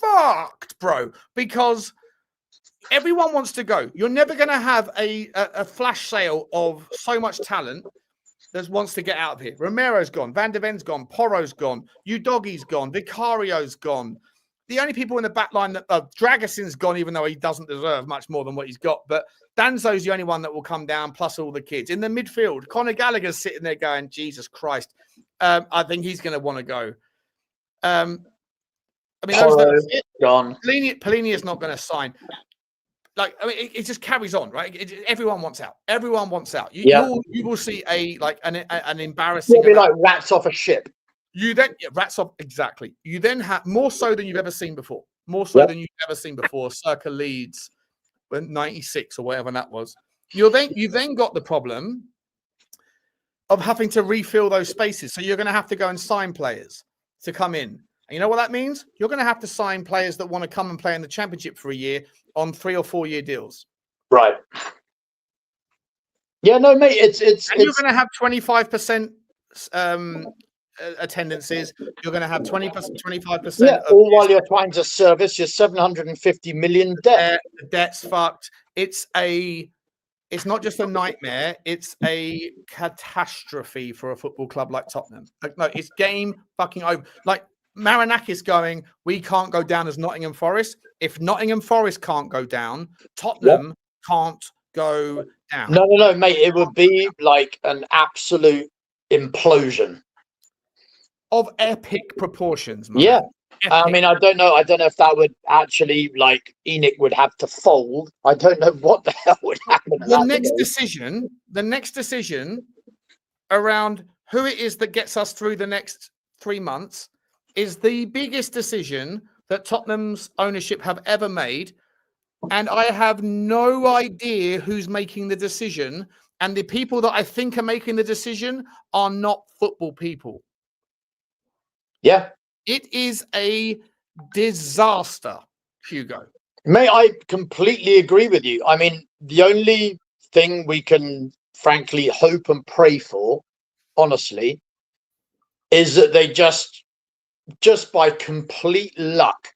fucked, bro, because everyone wants to go. You're never going to have a flash sale of so much talent that wants to get out of here. Romero's gone. Van de Ven's gone. Porro's gone. Udogie's gone. Vicario's gone. The only people in the back line that Dragason's gone, even though he doesn't deserve much more than what he's got. But Danzo's the only one that will come down, plus all the kids. In the midfield, Conor Gallagher's sitting there going, Jesus Christ. I think he's going to want to go. I mean, gone. Pelini is not going to sign. Like, I mean, it just carries on, right? Everyone wants out. Everyone wants out. You will see an embarrassing. It'll be like rats off a ship. You then rats off exactly. You then have more so than you've ever seen before. More so than you've ever seen before. Circa Leeds, when 96 or whatever that was. You then got the problem of having to refill those spaces. So you're going to have to go and sign players to come in. And you know what that means? You're going to have to sign players that want to come and play in the Championship for a year on 3 or 4 year deals. Right. Yeah, no, mate, you're going to have 25% attendances. You're going to have 20%, 25%. Yeah, all while you're trying to service your 750 million debt. The debt's fucked. It's not just a nightmare. It's a catastrophe for a football club like Tottenham. Like, no, it's game fucking over. Like Marinakis going, we can't go down as Nottingham Forest. If Nottingham Forest can't go down, Tottenham can't go down. No, mate. It would be like an absolute implosion of epic proportions. Man. Yeah. Epic. I mean, I don't know if that would actually, like, ENIC would have to fold. I don't know what the hell would happen. The next decision around who it is that gets us through the next 3 months is the biggest decision that Tottenham's ownership have ever made. And I have no idea who's making the decision. And the people that I think are making the decision are not football people. Yeah. It is a disaster, Hugo. Mate, I completely agree with you. I mean, the only thing we can frankly hope and pray for, honestly, is that they just by complete luck,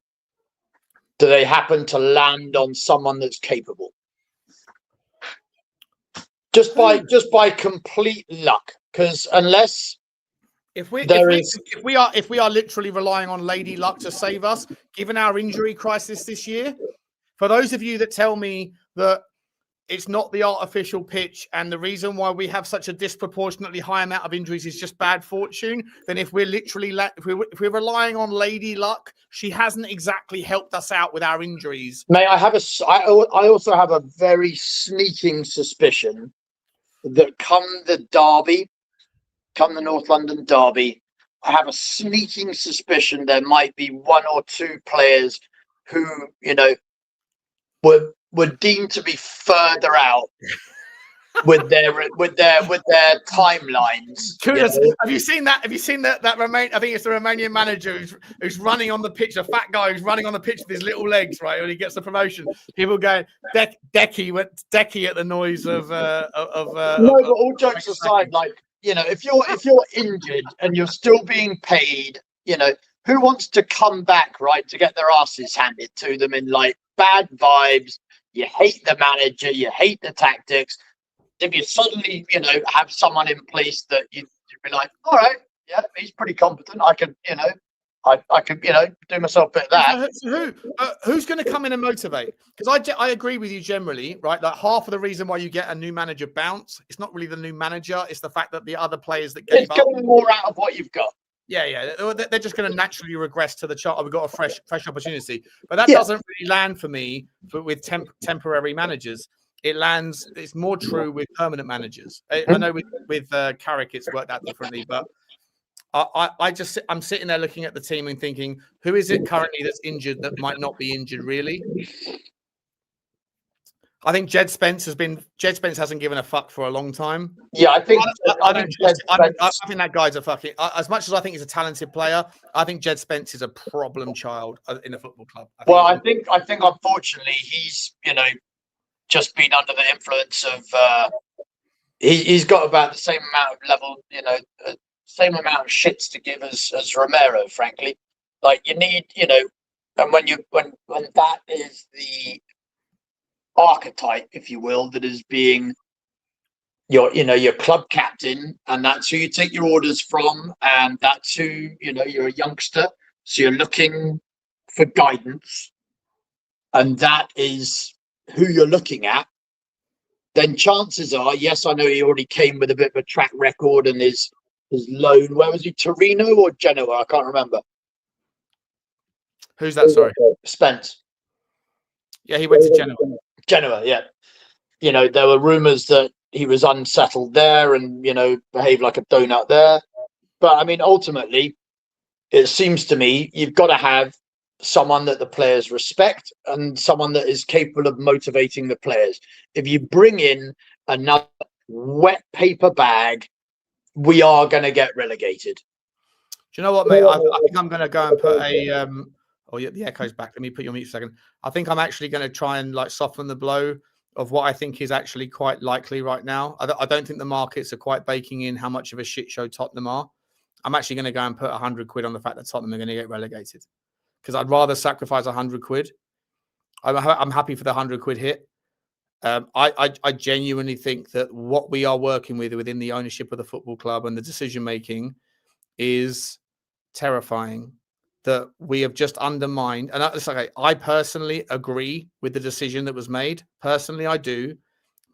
do they happen to land on someone that's capable. Just by complete luck. Because unless If we are literally relying on Lady Luck to save us, given our injury crisis this year, for those of you that tell me that it's not the artificial pitch and the reason why we have such a disproportionately high amount of injuries is just bad fortune, then if we're literally if we're relying on Lady Luck, she hasn't exactly helped us out with our injuries. May I also have a very sneaking suspicion that come the North London derby, I have a sneaking suspicion there might be 1 or 2 players who, you know, were deemed to be further out with their timelines. You know? Have you seen that? Have you seen that I think it's the Romanian manager who's running on the pitch, a fat guy who's running on the pitch with his little legs, right? When he gets the promotion, people going Decky at the noise of. But all jokes aside, like, you know, if you're injured and you're still being paid, you know, who wants to come back, right, to get their asses handed to them in like bad vibes? You hate the manager, you hate the tactics. If you suddenly, you know, have someone in place that you'd be like, all right, yeah, he's pretty competent. I can, you know, I could, do myself a bit of that. So who's going to come in and motivate? Because I agree with you generally, right? Like half of the reason why you get a new manager bounce, it's not really the new manager, it's the fact that the other players that gave it's getting more out of what you've got. Yeah. They're just going to naturally regress to the chart. Oh, we've got a fresh opportunity. But that doesn't really land for me with temporary managers. It's more true with permanent managers. I know with Carrick it's worked out differently, but I'm sitting there looking at the team and thinking, who is it currently that's injured that might not be injured really? I think Jed Spence hasn't given a fuck for a long time. Yeah, I think I think that guy's a fucking, as much as I think he's a talented player, I think Jed Spence is a problem child in a football club. I think unfortunately he's, just been under the influence of he's got about the same amount of level, same amount of shits to give as Romero, frankly. Like you need, and when that is the archetype, if you will, that is being your club captain, and that's who you take your orders from, and that's who, you're a youngster, so you're looking for guidance, and that is who you're looking at, then chances are, yes, I know he already came with a bit of a track record and his loan, where was he, Torino or Genoa? I can't remember. Who's that, sorry? Spence. Yeah, he went to Genoa, yeah. There were rumours that he was unsettled there and, behaved like a donut there. But, I mean, ultimately, it seems to me you've got to have someone that the players respect and someone that is capable of motivating the players. If you bring in another wet paper bag, we are going to get relegated. Do you know what, mate? I think I'm going to go and put a... the echo's back. Let me put you on mute a second. I think I'm actually going to try and soften the blow of what I think is actually quite likely right now. I don't think the markets are quite baking in how much of a shit show Tottenham are. I'm actually going to go and put 100 quid on the fact that Tottenham are going to get relegated. Because I'd rather sacrifice 100 quid. I'm happy for the 100 quid hit. I genuinely think that what we are working with within the ownership of the football club and the decision making is terrifying. That we have just undermined. And it's okay. I personally agree with the decision that was made. Personally, I do.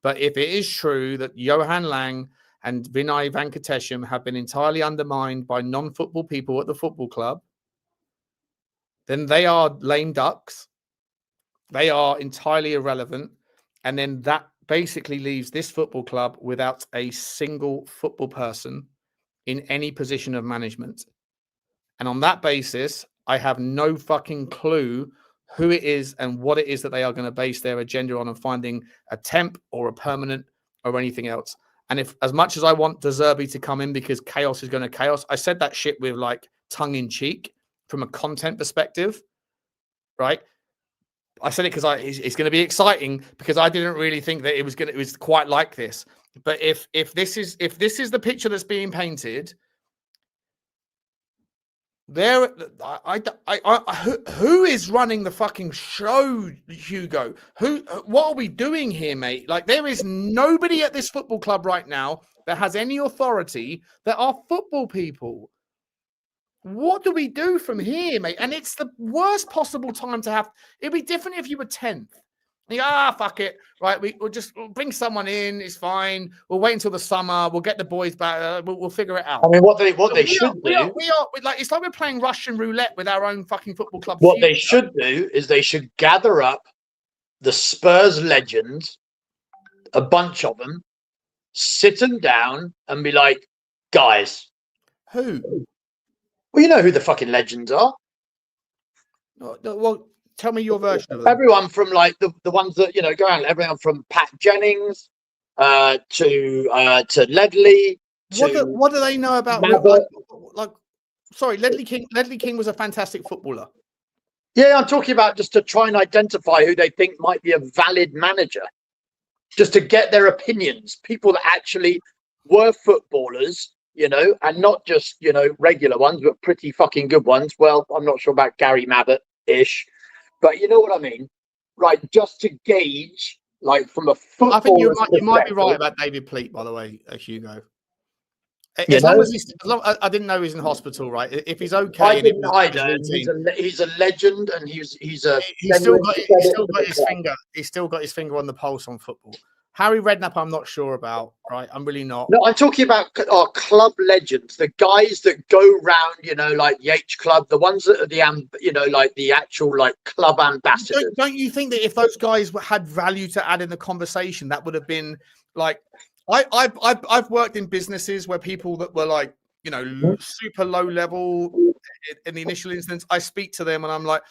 But if it is true that Johan Lang and Vinay Venkatesham have been entirely undermined by non-football people at the football club, then they are lame ducks. They are entirely irrelevant. And then that basically leaves this football club without a single football person in any position of management. And on that basis, I have no fucking clue who it is and what it is that they are going to base their agenda on and finding a temp or a permanent or anything else. And if, as much as I want De Zerbi to come in because chaos is going to chaos, I said that shit with tongue in cheek from a content perspective, right? I said it because it's going to be exciting because I didn't really think that it was quite like this. But if this is the picture that's being painted, who is running the fucking show, Hugo? What are we doing here, mate? There is nobody at this football club right now that has any authority that are football people. What do we do from here, mate? And it's the worst possible time to have. It'd be different if you were 10th. You go, fuck it. Right, we'll bring someone in. It's fine. We'll wait until the summer. We'll get the boys back. We'll figure it out. I mean, what they should do. It's like we're playing Russian roulette with our own fucking football club. What they should do is they should gather up the Spurs legends, a bunch of them, sit them down and be like, guys. Who? Well, you know who the fucking legends are. Well, tell me your version of them. Everyone from the ones that go around. Everyone from Pat Jennings to Ledley. What do they know about? Sorry, Ledley King. Ledley King was a fantastic footballer. Yeah, I'm talking about just to try and identify who they think might be a valid manager, just to get their opinions. People that actually were footballers. And not just, regular ones, but pretty fucking good ones. Well, I'm not sure about Gary Mabbott-ish, but you know what I mean? Right, just to gauge, from a football... I think you might be right about David Pleat, by the way, Hugo. As long as he's, I didn't know he's in hospital, right? If he's okay, I and didn't it was either. his routine, He's a legend, and he's still got his finger. He's still got his finger on the pulse on football. Harry Redknapp, I'm not sure about. Right, I'm really not. No, I'm talking about our club legends, the guys that go round, like the H Club, the ones that are like the actual like club ambassadors. Don't you think that if those guys had value to add in the conversation, that would have been like, I've worked in businesses where people that were like, super low level in the initial instance, I speak to them and I'm like,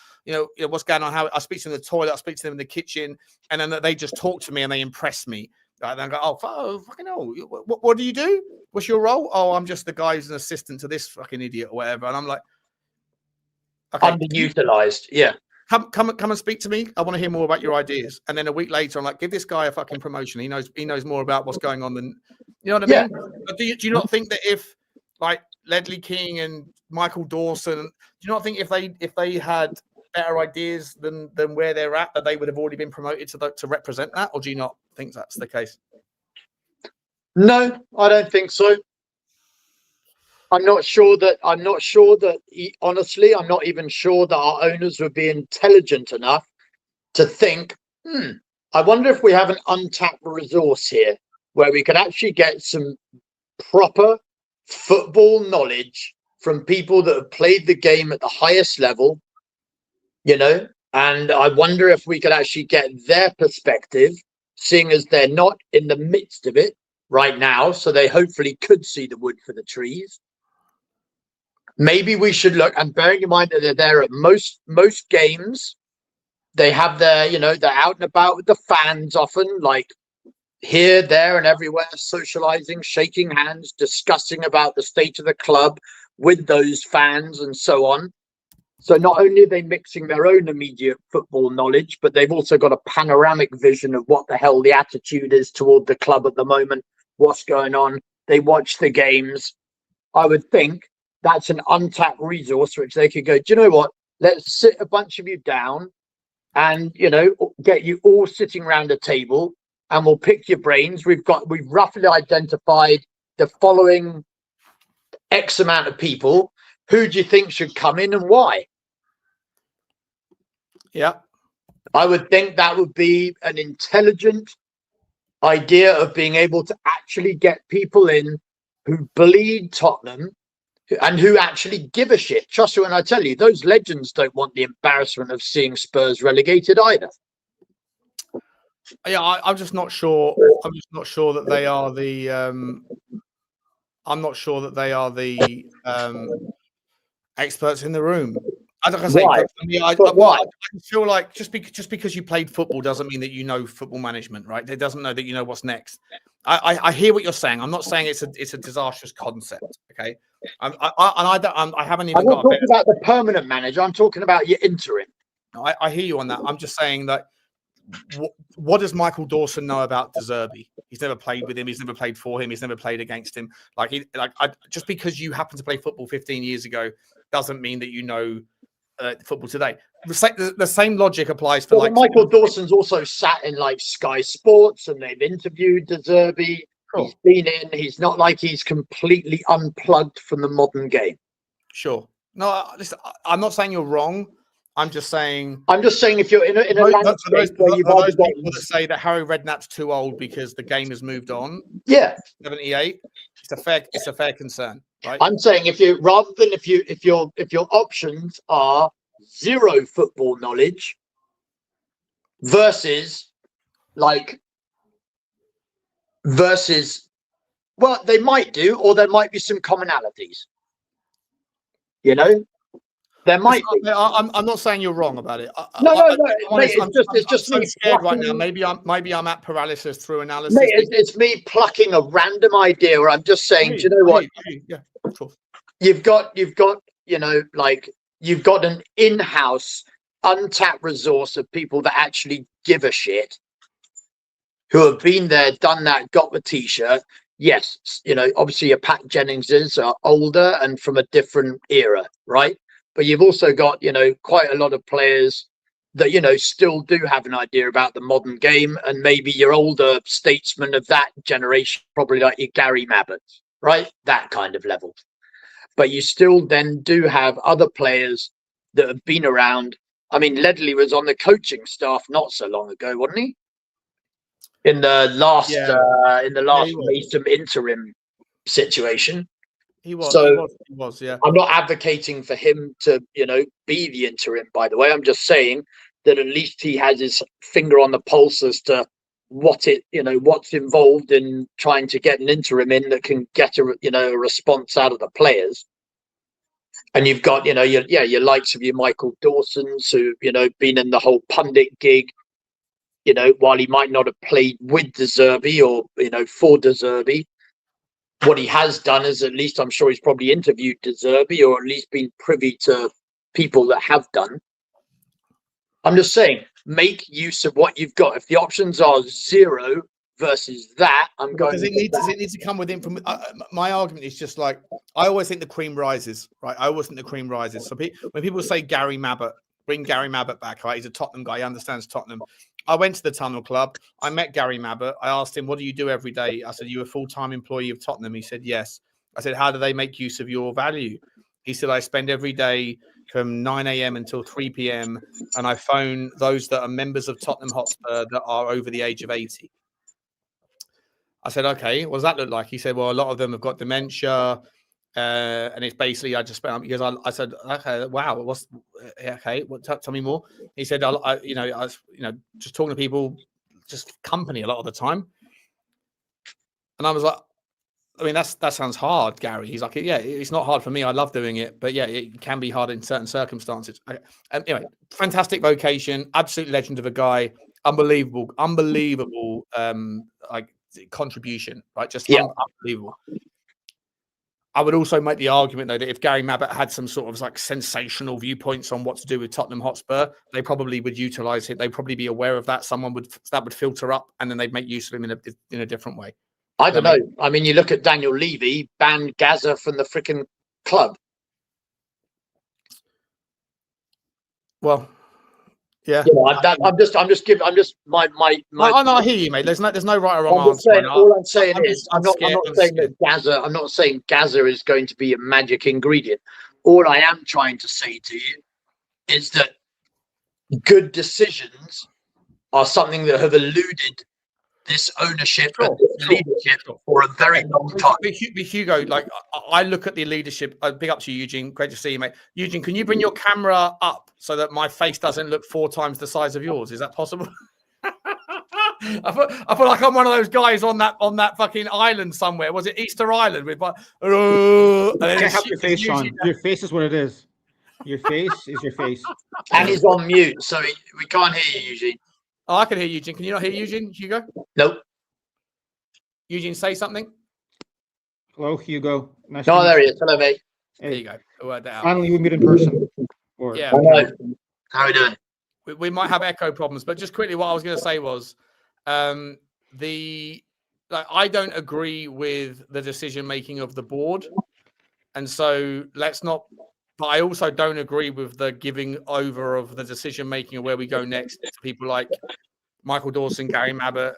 what's going on? How I speak to them in the toilet, I speak to them in the kitchen, and then they just talk to me and they impress me. And I go, oh, fucking hell, what do you do? What's your role? Oh, I'm just the guy who's an assistant to this fucking idiot or whatever. And I'm like, okay, underutilized. Yeah. Come and speak to me. I want to hear more about your ideas. And then a week later, I'm like, give this guy a fucking promotion. He knows more about what's going on than, you know what I mean? But do you not think that if like Ledley King and Michael Dawson, do you not think if they had better ideas than where they're at, that they would have already been promoted to represent that? Or do you not think that's the case? No, I don't think so. I'm not sure that honestly, I'm not even sure that our owners would be intelligent enough to think, I wonder if we have an untapped resource here where we could actually get some proper football knowledge from people that have played the game at the highest level, and I wonder if we could actually get their perspective, seeing as they're not in the midst of it right now, so they hopefully could see the wood for the trees. Maybe we should look, and bearing in mind that they're there at most games, they have their, they're out and about with the fans often, like here, there, and everywhere, socializing, shaking hands, discussing about the state of the club with those fans and so on. So not only are they mixing their own immediate football knowledge, but they've also got a panoramic vision of what the hell the attitude is toward the club at the moment, what's going on. They watch the games. I would think that's an untapped resource which they could go, do you know what? Let's sit a bunch of you down and, get you all sitting around a table and we'll pick your brains. We've roughly identified the following X amount of people. Who do you think should come in and why? Yeah. I would think that would be an intelligent idea of being able to actually get people in who bleed Tottenham and who actually give a shit. Trust me when I tell you, those legends don't want the embarrassment of seeing Spurs relegated either. Yeah, I'm just not sure. I'm just not sure that they are the. I'm not sure that they are the experts in the room. Like I say, Why? I feel like just because you played football doesn't mean that you know football management, right? It doesn't know that you know what's next. I hear what you're saying. I'm not saying it's a disastrous concept. Okay, I haven't even. I'm not talking about the permanent manager. I'm talking about your interim. I hear you on that. I'm just saying that. What does Michael Dawson know about De Zerbi? He's never played with him. He's never played for him. He's never played against him. Just because you happen to play football 15 years ago doesn't mean that you know football today. The same logic applies for Michael Dawson's also sat in like Sky Sports and they've interviewed De Zerbi. Cool. He's been in. He's not like he's completely unplugged from the modern game. Sure. No, listen, I'm not saying you're wrong. I'm just saying if you're in a landscape where you've those people that say that Harry Redknapp's too old because the game has moved on. Yeah, 78. It's a fair concern, right? I'm saying if your options are zero football knowledge versus well, they might do, or there might be some commonalities. There might be. I'm not saying you're wrong about it. No. Mate, it's just so me scared right now. Maybe I'm at paralysis through analysis. Mate, it's me plucking a random idea, or I'm just saying, do you know what? Yeah, of course. You've got an in-house untapped resource of people that actually give a shit, who have been there, done that, got the t-shirt. Yes, obviously your Pat Jenningses are older and from a different era, right? But you've also got, quite a lot of players that, still do have an idea about the modern game. And maybe your older statesmen of that generation, probably like your Gary Mabbotts, right? That kind of level. But you still then do have other players that have been around. I mean, Ledley was on the coaching staff not so long ago, wasn't he? In the last, Mason interim situation. He was. So He was. Yeah. I'm not advocating for him to, be the interim. By the way, I'm just saying that at least he has his finger on the pulse as to what's involved in trying to get an interim in that can get a response out of the players. And you've got, your likes of your Michael Dawson's who, been in the whole pundit gig, while he might not have played with De Zerbi or, for De Zerbi, what he has done is, at least I'm sure he's probably interviewed De Zerbi or at least been privy to people that have done. I'm just saying, make use of what you've got. If the options are 0 versus that, Does it need to come within from my argument is just like, I always think the cream rises, right? I always think the cream rises. So when people say Gary Mabbott, bring Gary Mabbott back, right? He's a Tottenham guy. He understands Tottenham. I went to the Tunnel Club. I met Gary Mabbott. I asked him, what do you do every day? I said, you a full-time employee of Tottenham? He said, yes. I said, how do they make use of your value? He said, I spend every day from 9 a.m. until 3 p.m. and I phone those that are members of Tottenham Hotspur that are over the age of 80. I said, okay, what does that look like? He said, well, a lot of them have got dementia. And it's basically, I just spent, because I said, okay, wow, tell me more. He said, I was just talking to people, just company a lot of the time. And I was like, I mean, that sounds hard, Gary. He's like, yeah, it's not hard for me. I love doing it, but yeah, it can be hard in certain circumstances. Anyway, fantastic vocation, absolute legend of a guy, unbelievable, like contribution, right? Just unbelievable. I would also make the argument, though, that if Gary Mabbott had some sort of like sensational viewpoints on what to do with Tottenham Hotspur, they probably would utilize it. They'd probably be aware of that. That would filter up, and then they'd make use of him in a different way. I don't know. I mean, you look at Daniel Levy, banned Gaza from the freaking club. Well, yeah. I'm just giving. I'm just my. I hear you, mate. There's no right or wrong answer. All I'm saying is, I'm not saying that Gaza. I'm not saying Gaza is going to be a magic ingredient. All I am trying to say to you is that good decisions are something that have eluded this ownership and this leadership for a very long time. But Hugo, like, I look at the leadership. Big up to you, Eugene. Great to see you, mate. Eugene, can you bring your camera up so that my face doesn't look 4 times the size of yours? Is that possible? I feel like I'm one of those guys on that fucking island somewhere. Was it Easter Island with you can't have your face on. Your face is what it is. Your face is your face. And he's on mute, so we can't hear you, Eugene. Oh, I can hear Eugene. Can you not hear Eugene, Hugo? Nope. Eugene, say something. Hello, Hugo. Nice there he is. Hello, mate. There you go. We'll work that out. Finally, we meet in person. Yeah. How are we doing? We might have echo problems, but just quickly, what I was going to say was, I don't agree with the decision making of the board, and so let's not. But I also don't agree with the giving over of the decision making of where we go next to people like Michael Dawson, Gary Mabbott.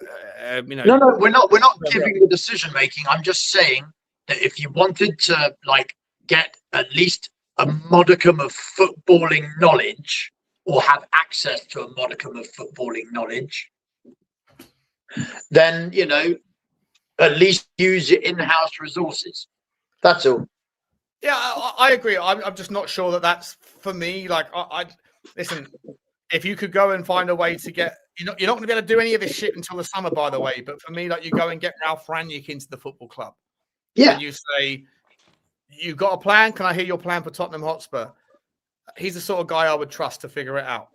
No, we're not giving the decision making. I'm just saying that if you wanted to get at least a modicum of footballing knowledge or have access to a modicum of footballing knowledge, then at least use your in-house resources. That's all. Yeah, I agree. I'm just not sure that that's for me. Like, I listen. If you could go and find a way to get, you're not going to be able to do any of this shit until the summer, by the way. But for me, like, you go and get Ralph Rangnick into the football club. Yeah. And you say, you've got a plan. Can I hear your plan for Tottenham Hotspur? He's the sort of guy I would trust to figure it out.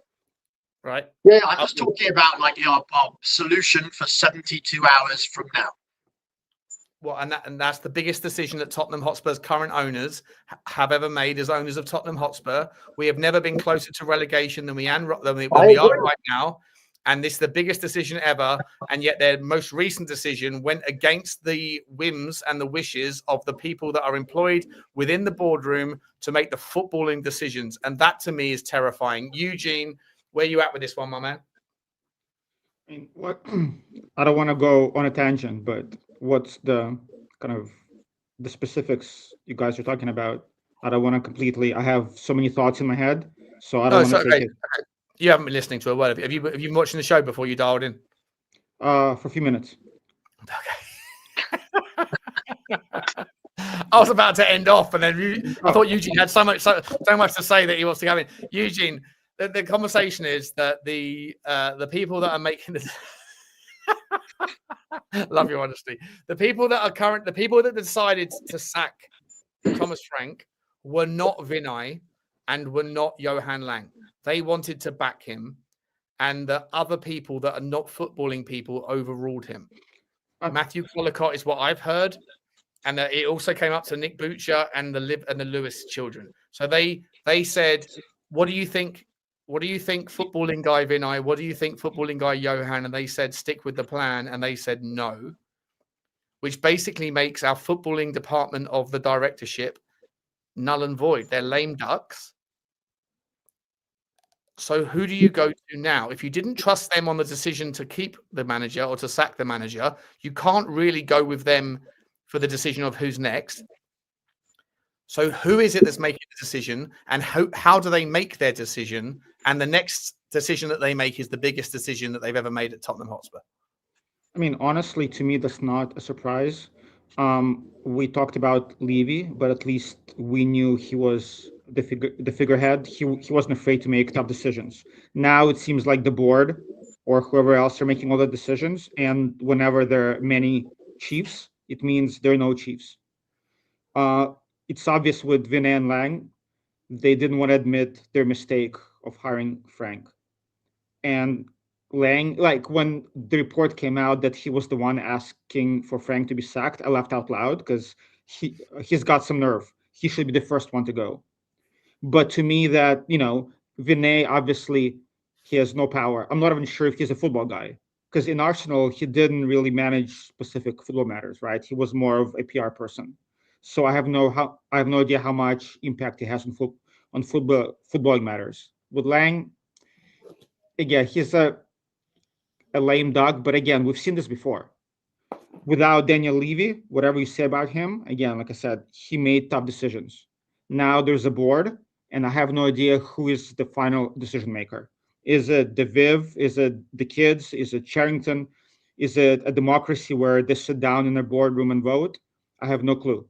Right? Yeah, I'm just talking about our solution for 72 hours from now. Well, and that's the biggest decision that Tottenham Hotspur's current owners have ever made as owners of Tottenham Hotspur. We have never been closer to relegation than we are right now. And this is the biggest decision ever. And yet their most recent decision went against the whims and the wishes of the people that are employed within the boardroom to make the footballing decisions. And that, to me, is terrifying. Eugene, where are you at with this one, my man? I don't want to go on a tangent, but what's the kind of the specifics you guys are talking about. I don't want to completely. I have so many thoughts in my head, so I don't want to take it. Okay. You haven't been listening to a word. Have you been watching the show before you dialed in? For a few minutes. Okay. I was about to end off, and then I thought Eugene had so much to say that he wants to come in. Eugene, the conversation is that the people that are making this. Love your honesty. The people that decided to sack Thomas Frank were not Vinay and were not Johan Lang. They wanted to back him, and the other people that are not footballing people overruled him. Matthew Collicott is what I've heard, and it also came up to Nick Butcher and the Lewis children. So they said, "What do you think? What do you think, footballing guy Vinay? What do you think, footballing guy Johan?" And they said, "Stick with the plan," and they said no, which basically makes our footballing department of the directorship null and void. They're lame ducks. So who do you go to now? If you didn't trust them on the decision to keep the manager or to sack the manager, you can't really go with them for the decision of who's next. So who is it that's making the decision, and how do they make their decision? And the next decision that they make is the biggest decision that they've ever made at Tottenham Hotspur. I mean, honestly, to me, that's not a surprise. We talked about Levy, but at least we knew he was the figurehead. He wasn't afraid to make tough decisions. Now it seems like the board or whoever else are making all the decisions. And whenever there are many chiefs, it means there are no chiefs. It's obvious with Vinay and Lang, they didn't want to admit their mistake of hiring Frank. And Lang, like when the report came out that he was the one asking for Frank to be sacked, I laughed out loud because he's got some nerve. He should be the first one to go. But to me, that, Vinay, obviously, he has no power. I'm not even sure if he's a football guy, because in Arsenal, he didn't really manage specific football matters, right? He was more of a PR person. So I have no idea how much impact he has on footballing matters. With Lang, again, he's a lame duck, but again, we've seen this before. Without Daniel Levy, whatever you say about him, again, like I said, he made tough decisions. Now there's a board, and I have no idea who is the final decision maker. Is it the Viv? Is it the kids? Is it Charrington? Is it a democracy where they sit down in a boardroom and vote? I have no clue.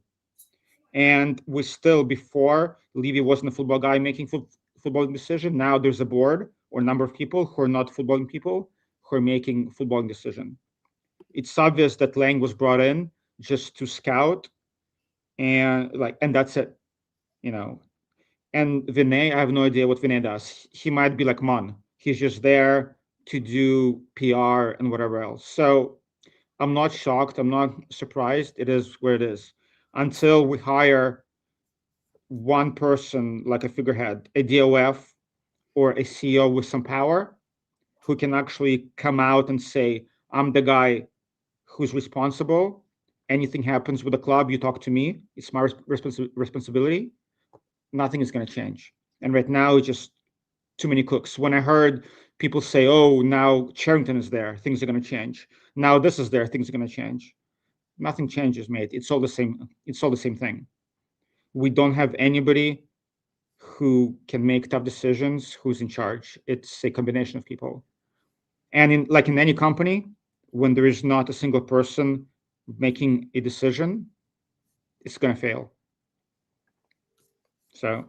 And we still, before, Levy wasn't a football guy making footballing decision. Now there's a board or a number of people who are not footballing people who are making footballing decision. It's obvious that Lang was brought in just to scout, and that's it, And Vinay, I have no idea what Vinay does. He might be like Mon. He's just there to do PR and whatever else. So I'm not shocked. I'm not surprised. It is where it is. Until we hire one person, like a figurehead, a DOF or a CEO with some power, who can actually come out and say, I'm the guy who's responsible. Anything happens with the club, you talk to me. It's my responsibility. Nothing is going to change. And right now, it's just too many cooks. When I heard people say, oh, now Charrington is there, things are going to change. Now this is there, things are going to change. Nothing changes, mate. It's all the same. It's all the same thing. We don't have anybody who can make tough decisions, who's in charge. It's a combination of people. And in any company, when there is not a single person making a decision, it's going to fail. So,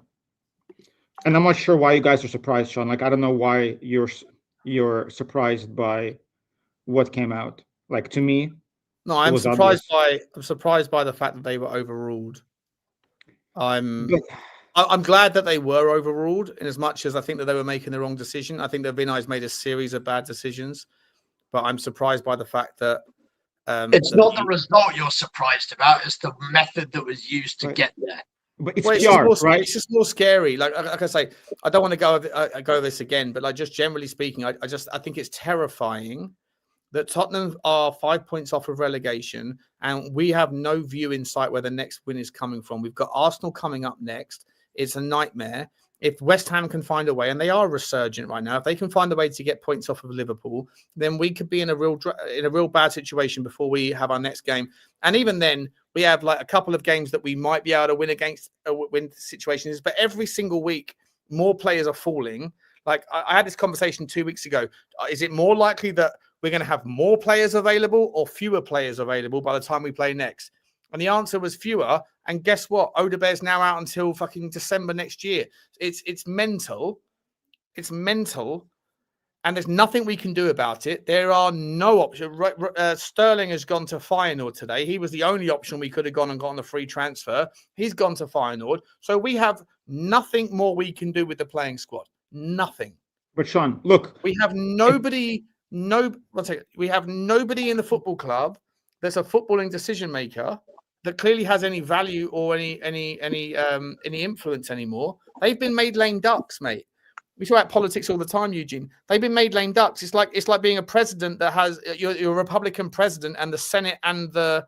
and I'm not sure why you guys are surprised, Sean. I don't know why you're surprised by what came out. To me, no, I'm surprised by the fact that they were overruled. I'm glad that they were overruled, in as much as I think that they were making the wrong decision. I think that Vinay's made a series of bad decisions, but I'm surprised by the fact that it's not the result you're surprised about; it's the method that was used to get there. But it's PR, right? It's just more scary. Like I say, I don't want to go over this again, but just generally speaking, I think it's terrifying that Tottenham are 5 points off of relegation, and we have no view in sight where the next win is coming from. We've got Arsenal coming up next. It's a nightmare. If West Ham can find a way, and they are resurgent right now, if they can find a way to get points off of Liverpool, then we could be in a real bad situation before we have our next game. And even then, We have like a couple of games that we might be able to win against win situations, but every single week, more players are falling. Like I had this conversation 2 weeks ago. Is it more likely that we're going to have more players available or fewer players available by the time we play next? And the answer was fewer. And guess what? Odebear's now out until fucking December next year. It's mental. It's mental. And there's nothing we can do about it. There are no options. Sterling has gone to Feyenoord today. He was the only option we could have gone and gotten a free transfer. He's gone to Feyenoord. So we have nothing more we can do with the playing squad. Nothing. But Sean, look, we have nobody. We have nobody in the football club that's a footballing decision maker that clearly has any value or any influence anymore. They've been made lame ducks, mate. We talk about politics all the time, Eugene. They've been made lame ducks. It's like being a president that has you're a Republican president, and the Senate and the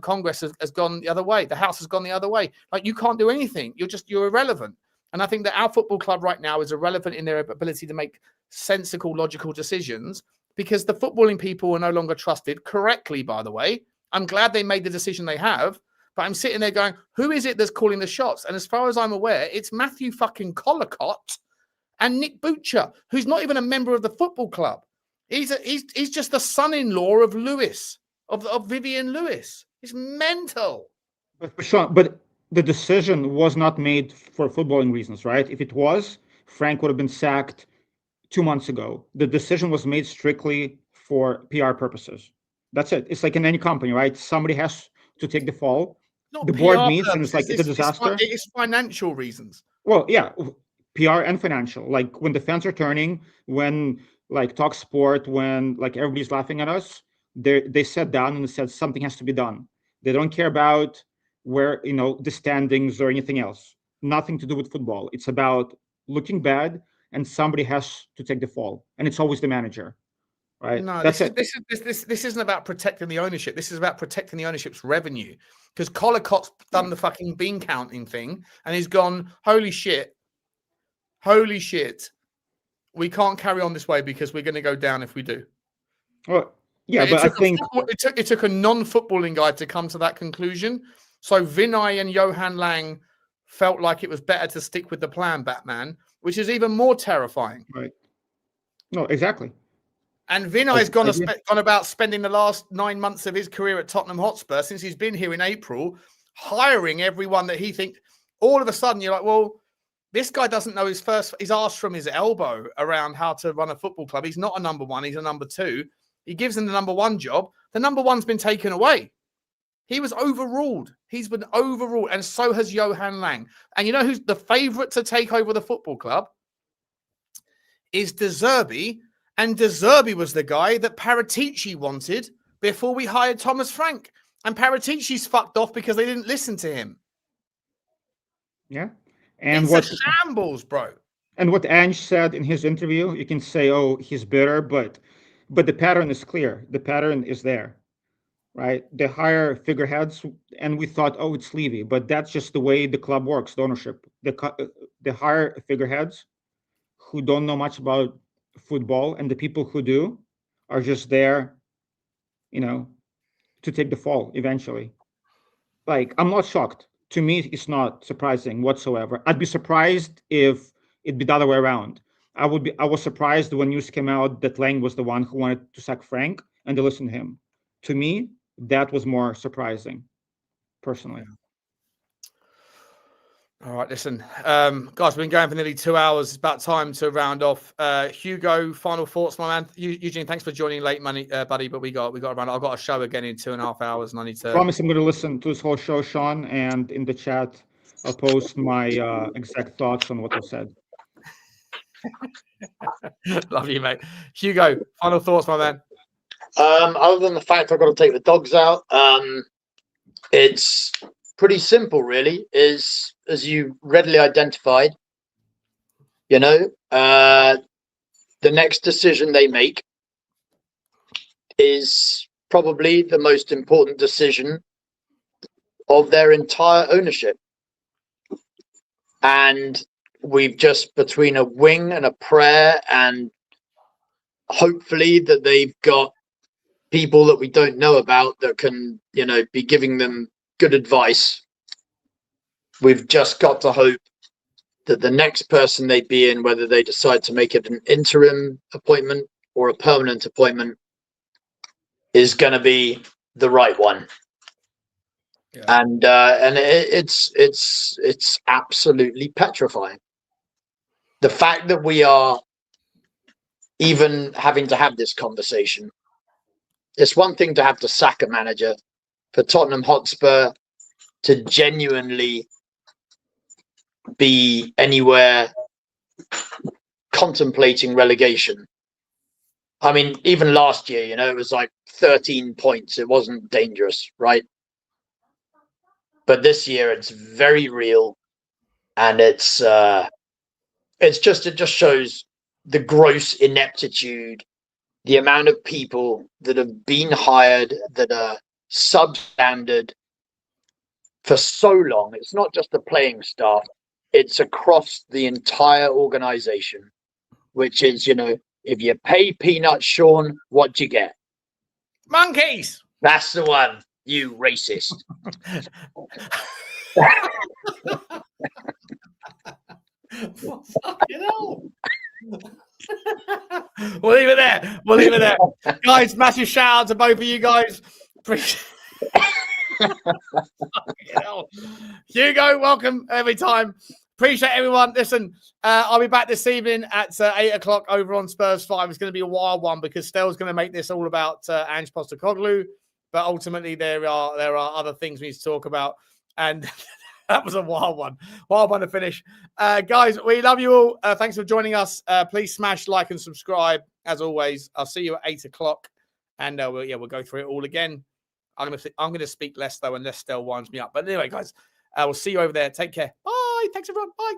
Congress has gone the other way. The House has gone the other way. Like, you can't do anything. You're irrelevant. And I think that our football club right now is irrelevant in their ability to make sensible, logical decisions, because the footballing people are no longer trusted correctly. By the way, I'm glad they made the decision they have. But I'm sitting there going, who is it that's calling the shots? And as far as I'm aware, it's Matthew fucking Collicott and Nick Butcher, who's not even a member of the football club. He's just the son-in-law of Lewis, of Vivian Lewis. It's mental. But Sean, but the decision was not made for footballing reasons, right? If it was, Frank would have been sacked 2 months ago. The decision was made strictly for PR purposes. That's it. It's like in any company, right? Somebody has to take the fall. Not the board meets and it's like, it's a disaster. It's financial reasons. Well, yeah, PR and financial. Like when the fans are turning, when like Talk Sport, when like everybody's laughing at us, they sat down and said something has to be done. They don't care about where, the standings or anything else. Nothing to do with football. It's about looking bad and somebody has to take the fall. And it's always the manager. Right. No, that's this isn't about protecting the ownership. This is about protecting the ownership's revenue. Because Collicott's done the fucking bean counting thing, and he's gone, holy shit, we can't carry on this way because we're going to go down if we do. Well, yeah, but I think it took a non-footballing guy to come to that conclusion. So Vinay and Johan Lang felt like it was better to stick with the plan, Batman, which is even more terrifying. Right. No, exactly. And Vinay's gone about spending the last 9 months of his career at Tottenham Hotspur since he's been here in April, hiring everyone that he thinks. All of a sudden, you're like, well, this guy doesn't know his arse from his elbow around how to run a football club. He's not a number one. He's a number two. He gives him the number one job. The number one's been taken away. He was overruled. He's been overruled, and so has Johan Lang. And you know who's the favourite to take over the football club? Is De Zerbi. And De Zerbi was the guy that Paratici wanted before we hired Thomas Frank. And Paratici's fucked off because they didn't listen to him. Yeah. And it's a shambles, bro. And what Ange said in his interview, you can say, oh, he's bitter, but the pattern is clear. The pattern is there, right? They hire figureheads, and we thought, oh, it's Levy. But that's just the way the club works, the ownership. They hire figureheads who don't know much about football, and the people who do are just there, to take the fall eventually. Like, I'm not shocked. To me, it's not surprising whatsoever. I'd be surprised if it'd be the other way around. I was surprised when news came out that Lang was the one who wanted to sack Frank and they listened to him. To me, that was more surprising, personally. All right, listen, guys, we've been going for nearly 2 hours. It's about time to round off. Hugo, final thoughts, my man. Eugene, thanks for joining late, buddy. But we got to run. I've got a show again in 2.5 hours, and I need to. I promise I'm going to listen to this whole show, Sean, and in the chat, I'll post my exact thoughts on what was said. Love you, mate. Hugo, final thoughts, my man. Other than the fact I've got to take the dogs out, it's pretty simple, really. As you readily identified, the next decision they make is probably the most important decision of their entire ownership. And we've just, between a wing and a prayer, and hopefully that they've got people that we don't know about that can, be giving them good advice. We've just got to hope that the next person they be in, whether they decide to make it an interim appointment or a permanent appointment, is going to be the right one. Yeah. And it's absolutely petrifying. The fact that we are even having to have this conversation. It's one thing to have to sack a manager. For Tottenham Hotspur to genuinely be anywhere contemplating relegation. I mean, even last year, it was like 13 points. It wasn't dangerous, right? But this year it's very real, and it just shows the gross ineptitude, the amount of people that have been hired that are substandard for so long. It's not just the playing staff, it's across the entire organization, which is, if you pay peanuts, Sean, what do you get? Monkeys. That's the one, you racist. Fucking hell. We'll leave it there. Guys, massive shout out to both of you guys. Hugo, welcome every time. Appreciate everyone. Listen, I'll be back this evening at 8 o'clock over on Spurs 5. It's going to be a wild one because Stel's going to make this all about Ange Postecoglou, but ultimately there are other things we need to talk about, and that was a wild one to finish. Guys, we love you all. Thanks for joining us. Please smash like and subscribe as always. I'll see you at 8 o'clock, and we'll go through it all again. I'm gonna speak less though, unless Stel winds me up. But anyway, guys, we'll see you over there. Take care. Bye. Thanks everyone. Bye.